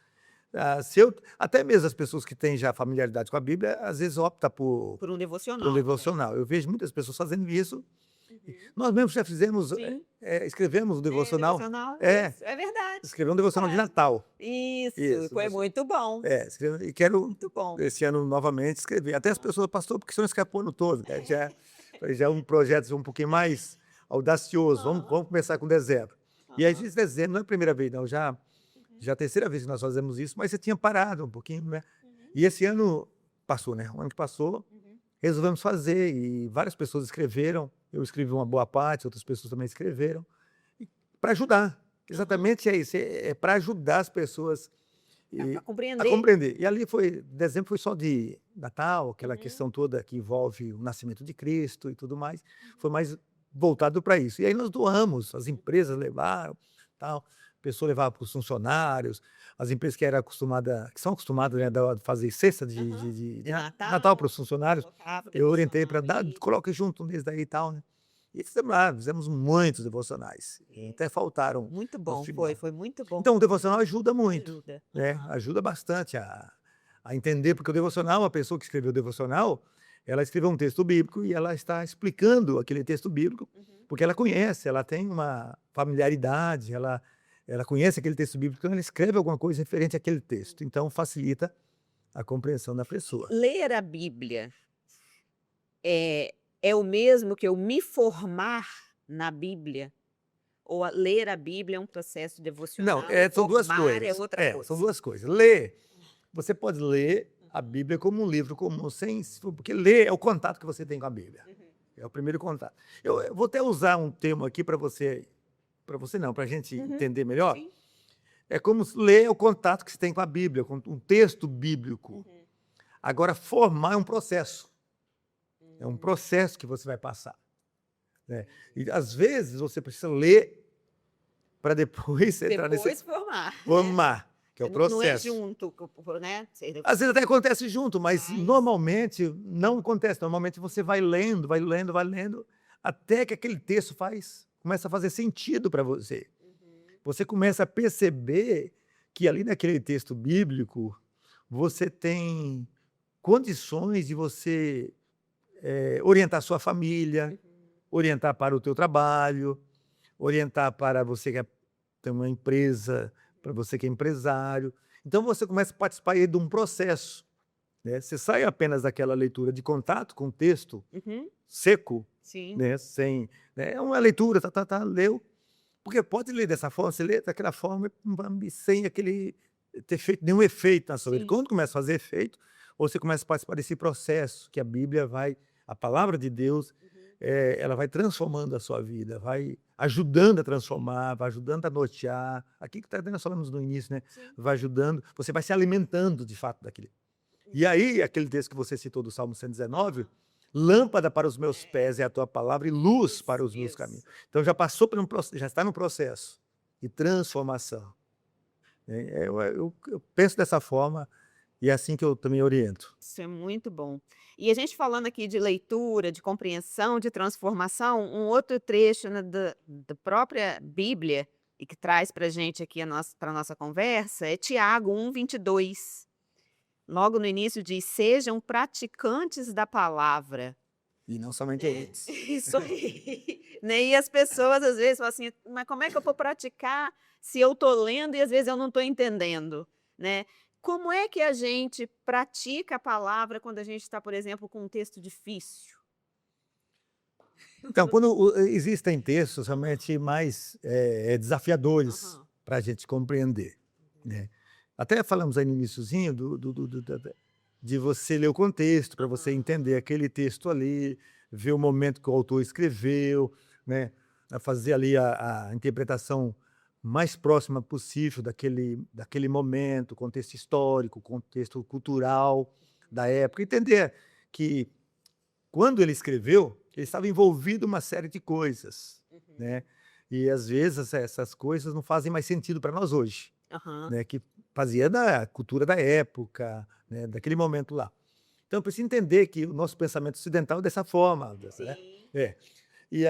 Se eu até mesmo as pessoas que têm já familiaridade com a Bíblia, às vezes opta Por um por um devocional, né. devocional. Eu vejo muitas pessoas fazendo isso. Uhum. Nós mesmos já fizemos, Sim, escrevemos um é devocional. devocional, É, isso, é verdade. escrevemos um devocional de É. Natal. Isso, Isso, foi muito bom, escreve e quero muito bom. esse ano novamente escrever. Até as pessoas: "Pastor, por que você não escreve o ano todo?" Já é um projeto um pouquinho mais audacioso, vamos Aham, começar com dezembro. E aí aham. esse dezembro não é a primeira vez não, Uhum, já é a terceira vez que nós fazemos isso, mas você tinha parado um pouquinho, né. uhum, E esse ano passou, né, o ano que passou, uhum. resolvemos fazer e várias pessoas escreveram, eu escrevi uma boa parte, outras pessoas também escreveram, para ajudar. Aham. Exatamente é isso, é para ajudar as pessoas A e a compreender. compreender. E ali foi dezembro foi só de Natal, aquela Uhum, questão toda que envolve o nascimento de Cristo e tudo mais, foi uhum, mais voltado para isso. E aí nós doamos, as empresas levaram, tal, a pessoa levava para os funcionários, as empresas que são acostumadas, né, da fazer cesta de aham. de de De de na Natal para Natal, os funcionários, colocava eu orientei para devocional dar ali. coloca junto nesse daí e tal, né. E fizemos lá, fizemos muitos devocionais, e É, até faltaram muito no bom, foi, final. foi muito bom. Então o devocional ajuda muito, Ajuda. né, Aham. ajuda bastante a entender, porque o devocional, a pessoa que escreveu o devocional, ela escreveu um texto bíblico e ela está explicando aquele texto bíblico, Uhum. porque ela conhece, ela tem uma familiaridade, ela conhece aquele texto bíblico, então ela escreve alguma coisa referente àquele texto, então facilita a compreensão da pessoa. Ler a Bíblia é é o mesmo que eu me formar na Bíblia? Ou ler a Bíblia é um processo Não, devocional e são 2 formar é coisas. outra São coisa? 2 coisas. Ler, Hum, você pode ler a uhum, Bíblia como um livro comum, sem porque ler é o contato que você tem com a Bíblia. uhum, É o primeiro contato. Eu vou até usar um termo aqui para você não, para a gente uhum. entender melhor. Sim. É como se ler é o contato que você tem com a Bíblia, com um texto bíblico. Uhum. Agora, formar é um Hum, processo que você vai passar, né. entendi. E às vezes você precisa ler para depois você entrar nesse Depois formar, né. formar, que é o Não é processo. junto, né. Às vezes até acontece junto, mas Mas normalmente não acontece. Normalmente você vai lendo, vai lendo, vai lendo, até que aquele texto começa a fazer sentido para você. uhum, Você começa a perceber que ali naquele texto bíblico, você tem condições de você, orientar sua família, uhum, orientar para o teu trabalho, orientar para você que tem uma empresa, para você que é empresário. Então você começa a participar aí de um processo, né. Você sai apenas daquela leitura de contato com o texto uhum. seco, Sim, né, sem né, é uma leitura, leu, porque pode ler dessa forma, você lê daquela forma e sem aquele ter feito nenhum efeito na sua vida. sim. Quando começa a fazer efeito, você começa a participar desse processo que a palavra de Deus, Uhum. ela vai transformando a sua vida, vai ajudando a transformar, vai ajudando a nortear. Aqui que nós falamos no início, né, Sim. vai ajudando, você vai se alimentando de fato daquilo. E Uhum. aí, aquele texto que você citou do Salmo 119, lâmpada para os meus É, pés é a tua palavra e luz para os meus caminhos. isso. Então já passou por já está no processo de transformação, né. Eu penso dessa forma e é assim que eu também oriento. Isso é muito bom. E a gente falando aqui de leitura, de compreensão, de transformação, um outro trecho, né, da própria Bíblia, e que traz para a gente aqui para a nossa conversa, é Tiago 1:22. Logo no início diz: "Sejam praticantes da palavra". E não somente Né, eles. isso aí. Né, e as pessoas às vezes falam assim: "Mas como é que eu vou praticar se eu estou lendo e às vezes eu não estou entendendo?", né. Como é que a gente pratica a palavra quando a gente está, por exemplo, com um texto difícil? Então, quando existem textos realmente mais desafiadores Aham. para a gente compreender, né? Até falamos aí no iniciozinho de você ler o contexto, para você entender aquele texto ali, ver o momento que o autor escreveu, né? A fazer ali a interpretação mais próxima possível daquele momento, contexto histórico, contexto cultural da época. Entender que quando ele escreveu, ele estava envolvido uma série de coisas, né? E às vezes essas coisas não fazem mais sentido para nós hoje, Aham. né? Que fazia da cultura da época, né? Daquele momento lá. Então, precisa entender que o nosso pensamento ocidental é dessa forma, né? Sim. É. E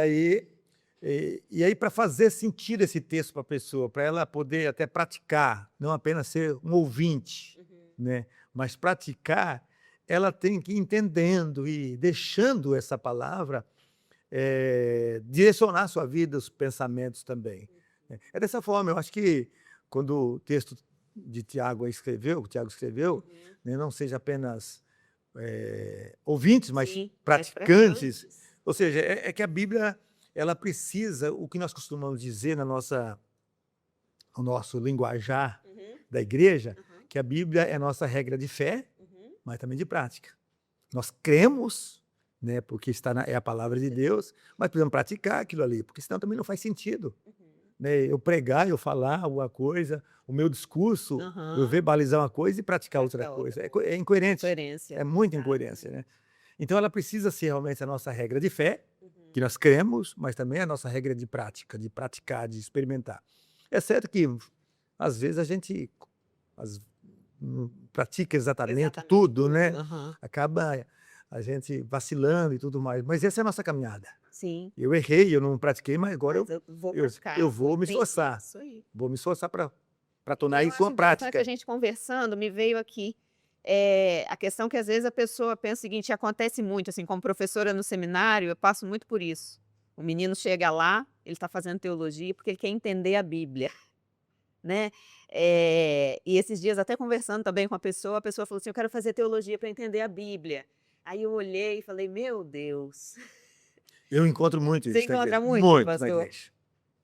aí, para fazer sentido esse texto para a pessoa, para ela poder até praticar, não apenas ser um ouvinte, né? Mas praticar, ela tem que ir entendendo e deixando essa palavra direcionar a sua vida, os pensamentos também, né? É dessa forma, eu acho que quando o texto de Tiago escreveu, né, não seja apenas ouvintes, mas Sim, mas praticantes, praticantes. ou seja, é que a Bíblia, ela precisa, o que nós costumamos dizer no nosso linguajar da igreja, Aham. que a Bíblia é a nossa regra de fé, Uhum. mas também de prática. Nós cremos, né, porque é a palavra de Deus, mas precisamos praticar aquilo ali, porque senão também não faz sentido, né? Eu pregar, eu falar alguma coisa, o meu discurso, eu Aham. verbalizar uma coisa e praticar outra Praticar outra coisa. É, coisa. é incoerente, Coerência. é muita Exato. incoerência, né? Então ela precisa ser realmente a nossa regra de fé, que nós cremos, mas também a nossa regra de prática, de praticar, de experimentar. É certo que às vezes a gente não pratica exatamente tudo, né? Aham. Acaba a gente vacilando e tudo mais, mas essa é a nossa caminhada. Sim. Eu errei, eu não pratiquei, mas agora Mas eu vou eu, praticar, eu vou vou me entender. esforçar. Isso aí. Vou me esforçar para E tornar eu isso acho uma interessante que a prática. gente conversando, me veio aqui, a questão que às vezes a pessoa pensa o seguinte, acontece muito, assim, como professora no seminário, eu passo muito por isso. O menino chega lá, ele está fazendo teologia porque ele quer entender a Bíblia, né? E esses dias, até conversando também com a pessoa falou assim: eu quero fazer teologia para entender a Bíblia. Aí eu olhei e falei: meu Deus. Eu encontro muito Você isso na encontra igreja, muito, muito na pastor? igreja.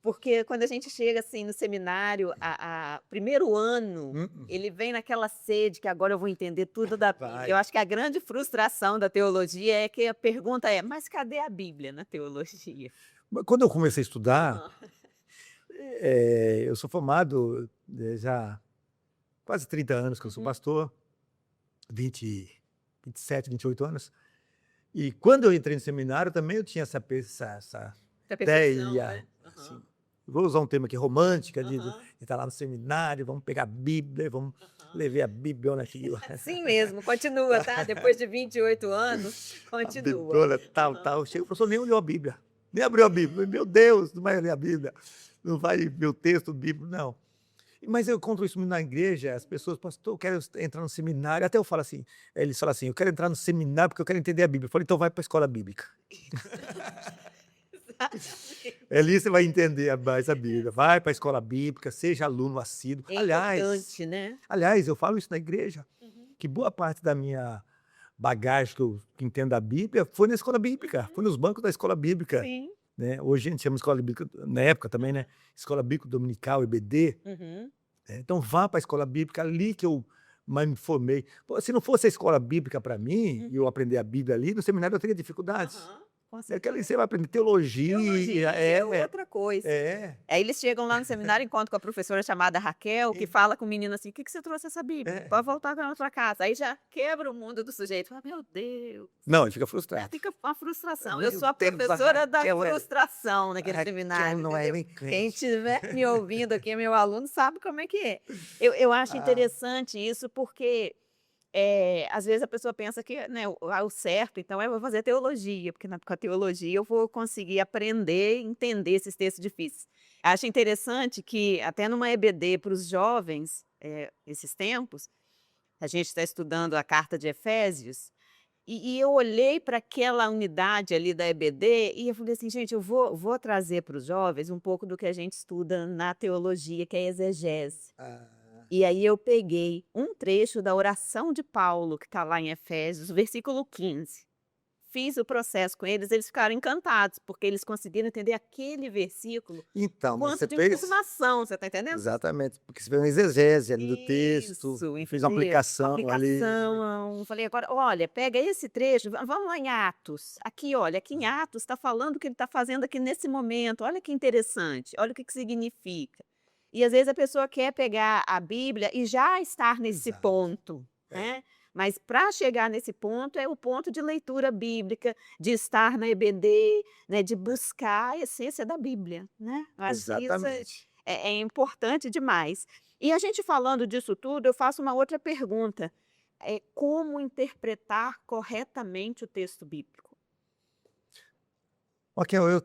Porque quando a gente chega, assim, no seminário, primeiro ano, Hum, ele vem naquela sede que agora eu vou entender tudo da Bíblia. Eu vai. acho que a grande frustração da teologia é que a pergunta é: mas cadê a Bíblia na teologia? Mas quando eu comecei a estudar, Aham. eu sou formado já quase 30 anos que eu sou Uhum. pastor, 27, 28 anos. E quando eu entrei no seminário também eu tinha essa Essa percepção, ideia, né? assim, Aham. vou usar um termo aqui, romântica, de Aham. estar lá no seminário, vamos pegar a Bíblia, vamos Aham. ler a Bibliona aqui, Assim mesmo, continua, tá? Depois de 28 anos, a continua. Bibliona, tal, Aham. tal. Chega, o professor nem olhou a Bíblia, nem abriu a Bíblia. Meu Deus, não vai ler a Bíblia, não vai ver o texto bíblico, não. Mas eu encontro isso na igreja, as pessoas, pastor, eu quero entrar no seminário, até eu falo assim, eles falam assim, eu quero entrar no seminário porque eu quero entender a Bíblia. Eu falo, então vai para a escola bíblica. Exatamente. Ali você vai entender mais a Bíblia. Vai para a escola bíblica, seja aluno assíduo. É Aliás, importante, né? aliás, eu falo isso na igreja, Uhum. que boa parte da minha bagagem que entendo a Bíblia foi na escola bíblica, foi nos bancos da escola bíblica, Sim. né? Hoje a gente chama escola bíblica, na época também, né? Escola bíblica dominical, EBD. Uhum. Então vá para a escola bíblica, ali que eu mais me formei. Pô, se não fosse a escola bíblica para mim, e eu aprender a Bíblia ali, no seminário eu teria dificuldades. Aham, com Aquela certeza. você vai aprender teologia, Teologia é outra coisa. é, Aí eles chegam lá no seminário, encontram com a professora chamada Raquel, que fala com o menino assim: "O que que você trouxe essa Bíblia? é. Pode voltar para sua casa". Aí já quebra o mundo do sujeito. Fala: "Meu Deus". Não, ele fica frustrado. Fica uma frustração. Eu Meu sou a Deus, a professora da Raquel frustração a naquele Raquel seminário, não é entendeu? bem Quem crente. estiver me ouvindo aqui, meu aluno, sabe como é que é. Eu acho Ah, interessante isso, porque às vezes a pessoa pensa que, né, o certo, então, eu vou fazer teologia, porque com a teologia eu vou conseguir aprender e entender esses textos difíceis. Acho interessante que até numa EBD para os jovens, esses tempos, a gente está estudando a carta de Efésios, e eu olhei para aquela unidade ali da EBD e eu falei assim: "Gente, eu vou trazer para os jovens um pouco do que a gente estuda na teologia, que é a exegese". ah, E aí eu peguei um trecho da oração de Paulo, que está lá em Efésios, versículo 15. Fiz o processo com eles, eles ficaram encantados, porque eles conseguiram entender aquele versículo Então, mas quanto você de fez informação, você está entendendo? exatamente, porque você fez uma exegese ali do texto, Isso, fez uma entendeu? aplicação ali. Aplicação. Falei: "Agora, olha, pega esse trecho, vamos lá em Atos. Aqui, olha, aqui em Atos está falando o que ele está fazendo aqui nesse momento. Olha que interessante, olha o que que significa". E às vezes a pessoa quer pegar a Bíblia e já estar nesse Exato. ponto, É, né. Mas para chegar nesse ponto, é o ponto de leitura bíblica, de estar na EBD, né, de buscar a essência da Bíblia, né. Eu acho que isso é exatamente. é é importante demais. E a gente falando disso tudo, eu faço uma outra pergunta, como interpretar corretamente o texto bíblico? Ok, eu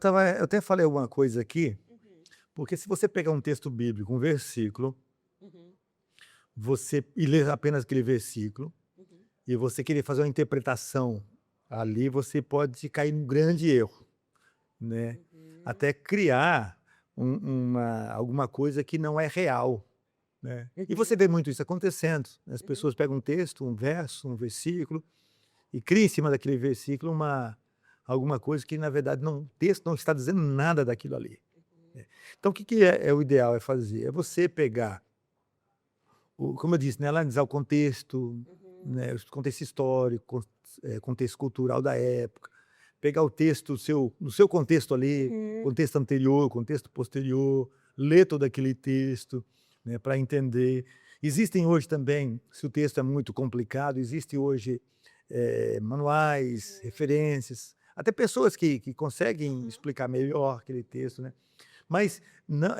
até falei alguma coisa aqui, Uhum, porque se você pegar um texto bíblico, um versículo, uhum, você e ler apenas aquele versículo, uhum, e você querer fazer uma interpretação ali, você pode cair num grande erro, né. uhum, Até criar alguma coisa que não é real, né. E você uhum, vê muito isso acontecendo, né, as uhum, pessoas pegam um texto, um verso, um versículo, e criam em cima daquele versículo alguma coisa que na verdade não o texto não está dizendo nada daquilo ali, uhum, né. Então o que que é o ideal é fazer? É você pegar como eu disse, né, analisar o contexto, uhum, né, o contexto histórico, contexto cultural da época, pegar o texto no seu contexto ali, uhum, contexto anterior, contexto posterior, ler todo aquele texto, né, para entender. Existem hoje também, se o texto é muito complicado, existe hoje, manuais, referências, até pessoas que conseguem uhum, explicar melhor aquele texto, né. Mas não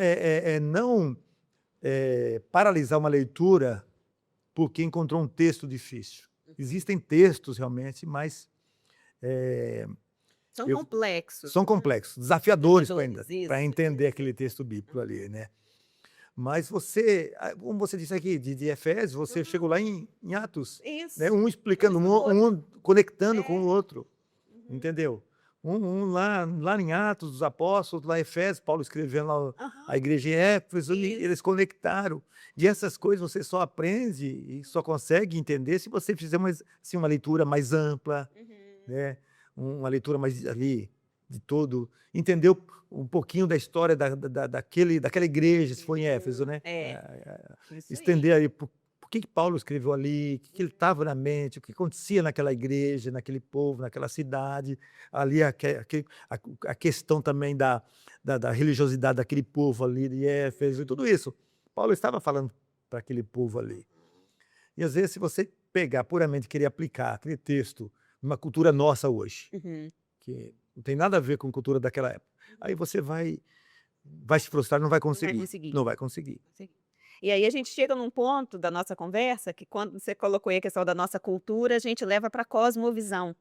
paralisar uma leitura porque encontrou um texto difícil. uhum. Existem textos realmente, mas eh, São eu complexos, são né, complexos, desafiadores desafiadores, para isso, entender isso. aquele texto bíblico ali, Uhum, né. Mas como você disse aqui, de Efésios, você chegou uhum, lá em Atos, né, isso, um um explicando, explicou o outro. conectando com o É, outro, uhum, entendeu. Lá em Atos dos Apóstolos, lá em Efésios, Paulo escrevendo lá a aham, igreja em Éfeso, e isso. eles conectaram. E essas coisas você só aprende e só consegue entender se você fizer assim, uma leitura mais ampla, Uhum. né, uma leitura mais ali, de todo entender um pouquinho da história daquela igreja, se for em Éfeso, né. É, isso aí. Estender aí por que Paulo escreveu ali, o que que ele estava na mente, o que acontecia naquela igreja, naquele povo, naquela cidade, ali a questão também da religiosidade daquele povo ali de Éfeso e tudo isso. Paulo estava falando para aquele povo ali. E às vezes se você pegar puramente e querer aplicar aquele texto numa cultura nossa hoje, Uhum, que não tem nada a ver com a cultura daquela época, aí uhum. você vai se frustrar, não vai Não vai conseguir, conseguir. não vai conseguir. Conseguir. E aí a gente chega num ponto da nossa conversa que quando você colocou aí a questão da nossa cultura, a gente leva pra cosmovisão,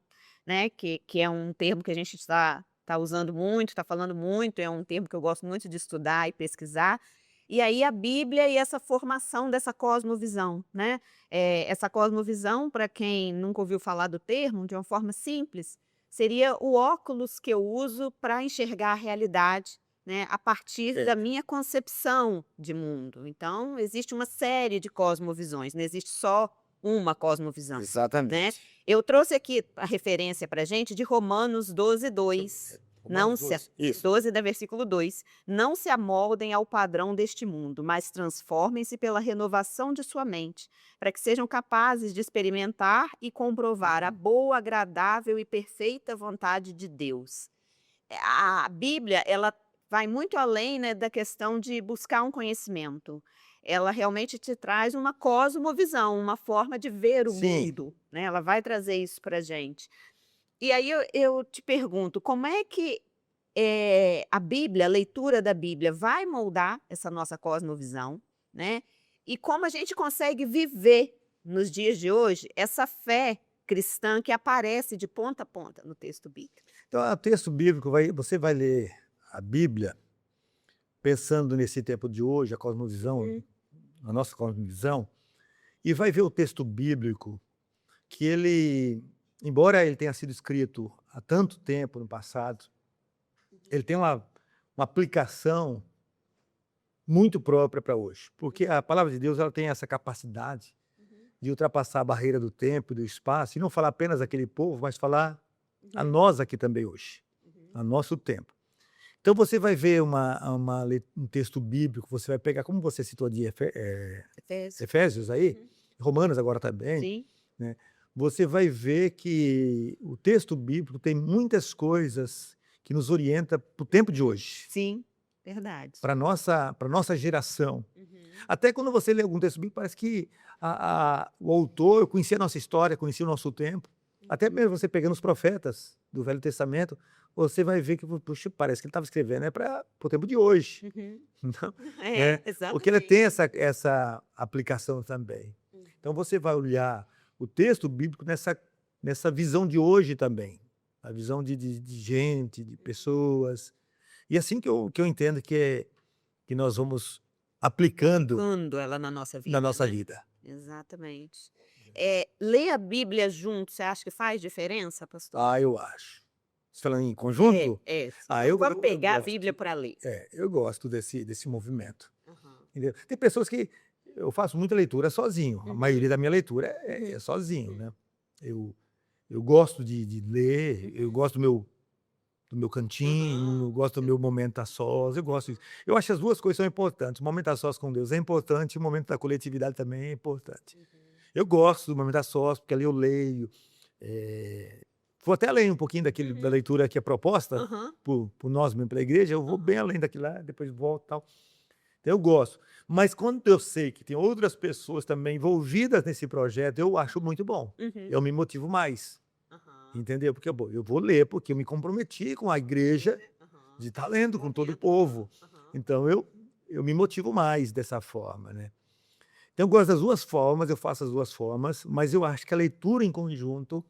né, que é um termo que a gente está usando muito, está falando muito, é um termo que eu gosto muito de estudar e pesquisar. E aí a Bíblia e essa formação dessa cosmovisão, né. Essa cosmovisão, para quem nunca ouviu falar do termo, de uma forma simples, seria o óculos que eu uso para enxergar a realidade, né, a partir É, da minha concepção de mundo. Então, existe uma série de cosmovisões, não existe só uma cosmovisão, né. exatamente. Eu trouxe aqui a referência pra gente de Romanos 12:2. Não Romanos se 12, isso. 12 da versículo 2. "Não se amoldem ao padrão deste mundo, mas transformem-se pela renovação de sua mente, para que sejam capazes de experimentar e comprovar a boa, agradável e perfeita vontade de Deus". A Bíblia, ela vai muito além, né, da questão de buscar um conhecimento. Ela realmente te traz uma cosmovisão, uma forma de ver o Sim, mundo, né, ela vai trazer isso pra gente. E aí eu te pergunto, como é que, a Bíblia, a leitura da Bíblia vai moldar essa nossa cosmovisão, né, e como a gente consegue viver, nos dias de hoje, essa fé cristã que aparece de ponta a ponta no texto bíblico? então o texto bíblico você vai ler a Bíblia pensando nesse tempo de hoje, Uhum, a nossa cosmovisão, e vai ver o texto bíblico que ele, embora ele tenha sido escrito há tanto tempo no passado, ele tem uma aplicação muito própria para hoje, porque a palavra de Deus ela tem essa capacidade de ultrapassar a barreira do tempo e do espaço, e não falar apenas àquele povo, mas falar a nós aqui também hoje, a nosso tempo. Então você vai ver um texto bíblico, você vai pegar, como você citou de Efésios. Efésios aí, Romanos agora também, Sim. né? Você vai ver que o texto bíblico tem muitas coisas que nos orienta para o tempo de hoje, Sim, verdade. para nossa geração. Até quando você lê algum texto bíblico, parece que o autor conhecia a nossa história, conhecia o nosso tempo. Até mesmo você pegando os profetas do Velho Testamento, você vai ver que, puxa, parece que ele estava escrevendo para o tempo de hoje. Não, porque ele tem essa aplicação também. Então você vai olhar o texto bíblico nessa visão de hoje também, a visão de gente, de pessoas. E assim que eu entendo que nós vamos aplicando Quando ela na nossa vida. na nossa né? vida. Exatamente. Ler a Bíblia junto, você acha que faz diferença, pastor? Eu acho. Você falando em conjunto? Vamos pegar a gosto. Bíblia para ler. Eu gosto desse movimento. Aham. Entendeu? Tem pessoas que eu faço muita leitura sozinho. A maioria da minha leitura é sozinho, né? Eu gosto de ler, eu gosto do meu cantinho, eu gosto do meu momento a sós, eu gosto disso. Eu acho que as duas coisas são importantes. O momento a sós com Deus é importante, o momento da coletividade também é importante. Eu gosto do momento a sós, porque ali eu leio. Vou até além um pouquinho da leitura que é proposta Aham. por nós mesmo, pela igreja, eu vou bem além daquilo lá, depois volto e tal. Então eu gosto. Mas quando eu sei que tem outras pessoas também envolvidas nesse projeto, eu acho muito bom. Eu me motivo mais, Aham. entendeu? Porque eu vou ler, porque eu me comprometi com a igreja de estar lendo com todo o povo. Então eu me motivo mais dessa forma, né? Então eu gosto das duas formas, eu faço as duas formas, mas eu acho que a leitura em conjunto,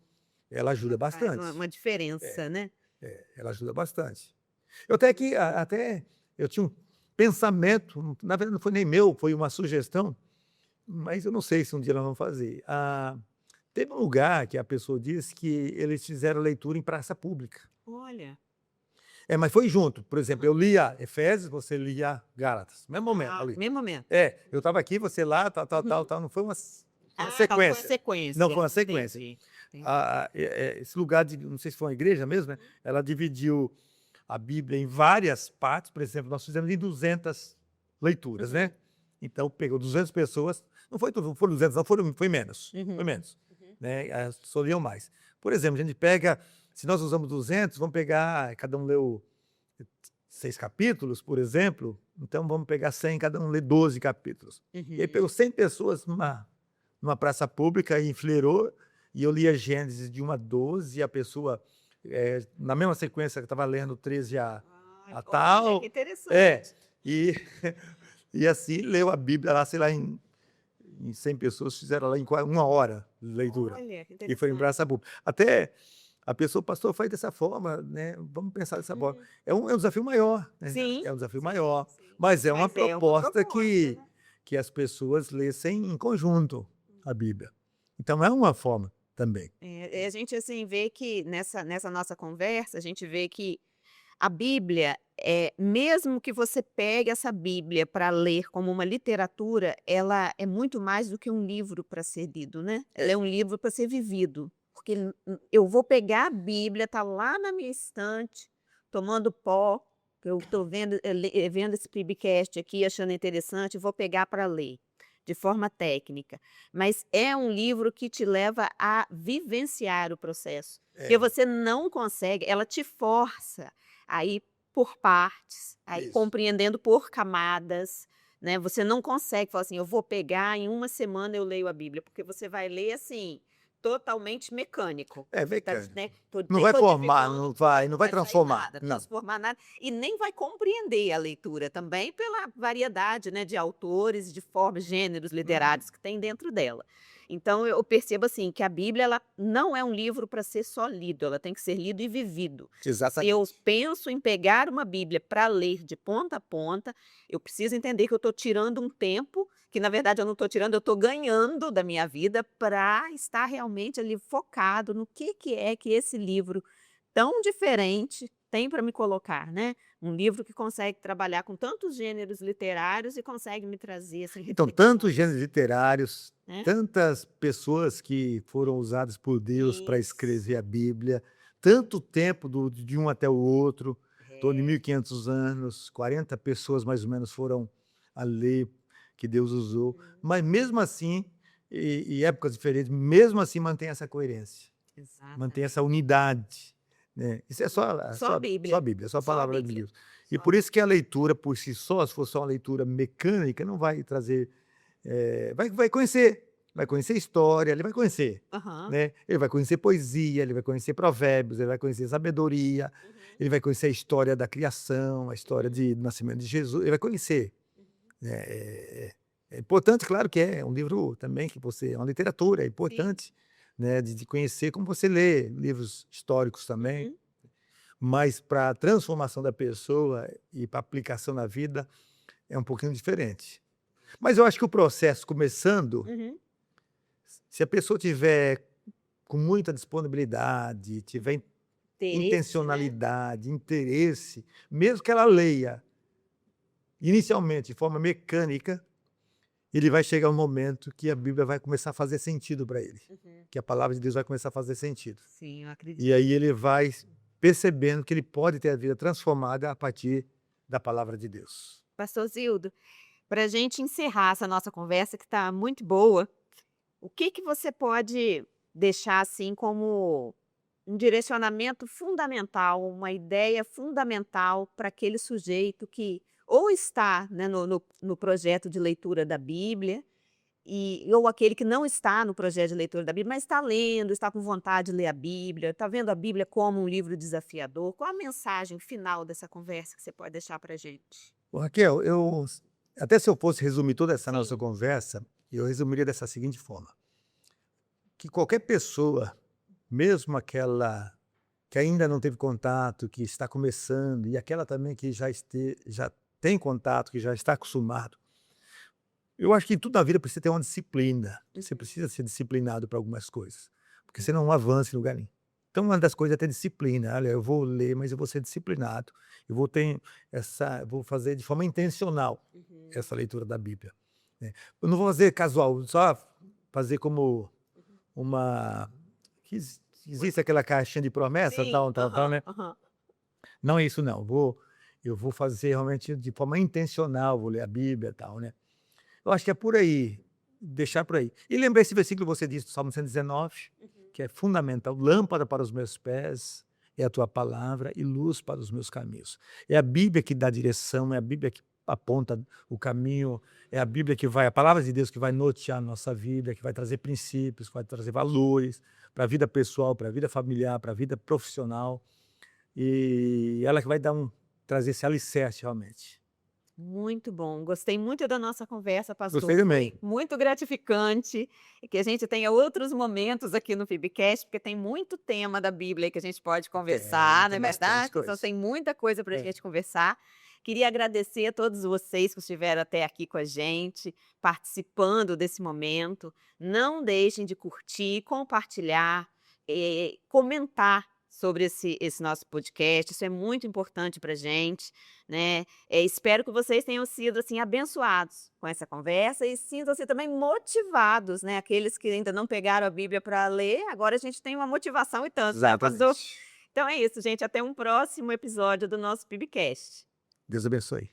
ela ajuda Faz bastante. uma diferença, né? Ela ajuda bastante. Eu até eu tinha um pensamento, na verdade não foi nem meu, foi uma sugestão, mas eu não sei se um dia nós vamos fazer. Teve um lugar que a pessoa disse que eles fizeram leitura em praça pública. Olha. Mas foi junto. Por exemplo, eu lia Efésios, você lia Gálatas. Mesmo momento ali. Mesmo momento. Eu estava aqui, você lá, tal. Não foi uma Foi sequência. uma sequência. Não, foi uma sequência. Entendi. Esse lugar, não sei se foi uma igreja mesmo, né? Ela dividiu a Bíblia em várias partes. Por exemplo, nós fizemos em 200 leituras, né? Então, pegou 200 pessoas. Não foi tudo, foram 200, não, foi menos. Foi menos. Né? As pessoas liam mais. Por exemplo, a gente pega, se nós usamos 200, vamos pegar, cada um leu 6 capítulos, por exemplo, então vamos pegar 100, cada um lê 12 capítulos. E aí pegou 100 pessoas numa praça pública e enfileirou, e eu lia Gênesis de 1 a 12, e a pessoa, na mesma sequência que estava lendo 13 a tal. Que interessante. E assim leu a Bíblia lá, sei lá, em 100 pessoas, fizeram lá em 1 hora de leitura. Olha, que E foi em praça pública. Até a pessoa, pastor, faz dessa forma, né? Vamos pensar dessa forma. É um desafio maior, né? Sim. É um desafio maior. Mas é uma proposta que as pessoas lessem em conjunto a Bíblia. Então é uma forma também. A gente assim vê que nessa nossa conversa, a gente vê que a Bíblia, mesmo que você pegue essa Bíblia para ler como uma literatura, ela é muito mais do que um livro para ser lido, né? Ela é um livro para ser vivido. Porque eu vou pegar a Bíblia, tá lá na minha estante, tomando pó, que eu estou vendo esse podcast aqui, achando interessante, vou pegar para ler, de forma técnica. Mas é um livro que te leva a vivenciar o processo. Porque você não consegue, ela te força a ir por partes, a ir compreendendo por camadas, né? Você não consegue falar assim, eu vou pegar, em uma semana eu leio a Bíblia, porque você vai ler assim, totalmente mecânico. Mecânico. Né? Não vai formar, não vai transformar. Nada, transformar nada. E nem vai compreender a leitura também pela variedade, né, de autores, de formas, gêneros literários que tem dentro dela. Então eu percebo assim que a Bíblia ela não é um livro para ser só lido, ela tem que ser lido e vivido. Exatamente. Se eu penso em pegar uma Bíblia para ler de ponta a ponta, eu preciso entender que eu estou tirando um tempo, que na verdade eu não estou tirando, eu estou ganhando da minha vida para estar realmente ali focado no que é que esse livro tão diferente tem para me colocar, né? Um livro que consegue trabalhar com tantos gêneros literários e consegue me trazer essa Então, reflexão, tantos gêneros literários, né? tantas pessoas que foram usadas por Deus para Isso. escrever a Bíblia, tanto tempo de um até o outro, em torno de É. 1500 anos, 40 pessoas mais ou menos foram a ler, que Deus usou, mas mesmo assim, e épocas diferentes, mesmo assim mantém essa coerência, mantém essa Exatamente. unidade, né? Isso é Só a só Bíblia. a Bíblia, só a Só a palavra de Bíblia. Deus. E Só a por isso que a leitura por si só, se for só uma leitura mecânica, não vai trazer, vai conhecer história, ele vai conhecer, Aham. né? Ele vai conhecer poesia, ele vai conhecer provérbios, ele vai conhecer sabedoria, Uhum. ele vai conhecer a história da criação, a história do nascimento de Jesus, ele vai conhecer, né? É importante, claro que é um livro também que você é uma literatura, é Sim. importante, né, de conhecer como você lê livros históricos também, Uhum. mas para a transformação da pessoa e para aplicação na vida é um pouquinho diferente. Mas eu acho que o processo começando, Uhum. se a pessoa tiver com muita disponibilidade, tiver Interesse, né? intencionalidade, interesse, mesmo que ela leia inicialmente de forma mecânica, ele vai chegar um momento que a Bíblia vai começar a fazer sentido para ele, Uhum. que a palavra de Deus vai começar a fazer sentido. Sim, eu E acredito. aí ele vai percebendo que ele pode ter a vida transformada a partir da palavra de Deus. Pastor Zildo, para a gente encerrar essa nossa conversa que está muito boa, o que você pode deixar assim como um direcionamento fundamental, uma ideia fundamental para aquele sujeito que ou está, né, no projeto de leitura da Bíblia, ou aquele que não está no projeto de leitura da Bíblia, mas está lendo, está com vontade de ler a Bíblia, está vendo a Bíblia como um livro desafiador. Qual a mensagem final dessa conversa que você pode deixar para a gente? Ô, Raquel, até se eu fosse resumir toda essa nossa Sim. conversa, eu resumiria dessa seguinte forma: que qualquer pessoa, mesmo aquela que ainda não teve contato, que está começando, e aquela também que já tem contato, que já está acostumado, eu acho que tudo na vida precisa ter uma disciplina. Você Uhum. precisa ser disciplinado para algumas coisas, porque você não avança em lugar nenhum. Então, uma das coisas é ter disciplina. Olha, eu vou ler, mas eu vou ser disciplinado. Vou fazer de forma intencional Uhum. essa leitura da Bíblia, né? Eu não vou fazer casual, só fazer como uma que existe aquela caixinha de promessa, Sim, tal, né? aham. Não é isso não, eu vou fazer realmente de forma intencional, vou ler a Bíblia, tal, né? Eu acho que é por aí, deixar por aí. E lembrar esse versículo que você disse do Salmo 119, Uhum. que é fundamental: lâmpada para os meus pés é a tua palavra e luz para os meus caminhos. É a Bíblia que dá direção, é a Bíblia que aponta o caminho, é a Bíblia a palavra de Deus que vai nortear a nossa vida, que vai trazer princípios, que vai trazer valores para a vida pessoal, para a vida familiar, para a vida profissional, e ela que vai trazer esse alicerce realmente. Muito bom, gostei muito da nossa conversa, pastor, Gostei também. foi muito gratificante, e que a gente tenha outros momentos aqui no FIBcast, porque tem muito tema da Bíblia aí que a gente pode conversar, não é Tem bastante verdade? Então coisa. tem muita coisa para a É. gente conversar. Queria agradecer a todos vocês que estiveram até aqui com a gente, participando desse momento. Não deixem de curtir, compartilhar, comentar sobre esse nosso podcast, isso é muito importante para a gente, né? Espero que vocês tenham sido assim abençoados com essa conversa e sintam-se também motivados, né? Aqueles que ainda não pegaram a Bíblia para ler, agora a gente tem uma motivação e tanto, né, pastor? Exatamente. Então é isso, gente. Até um próximo episódio do nosso PIBcast. Deus abençoe.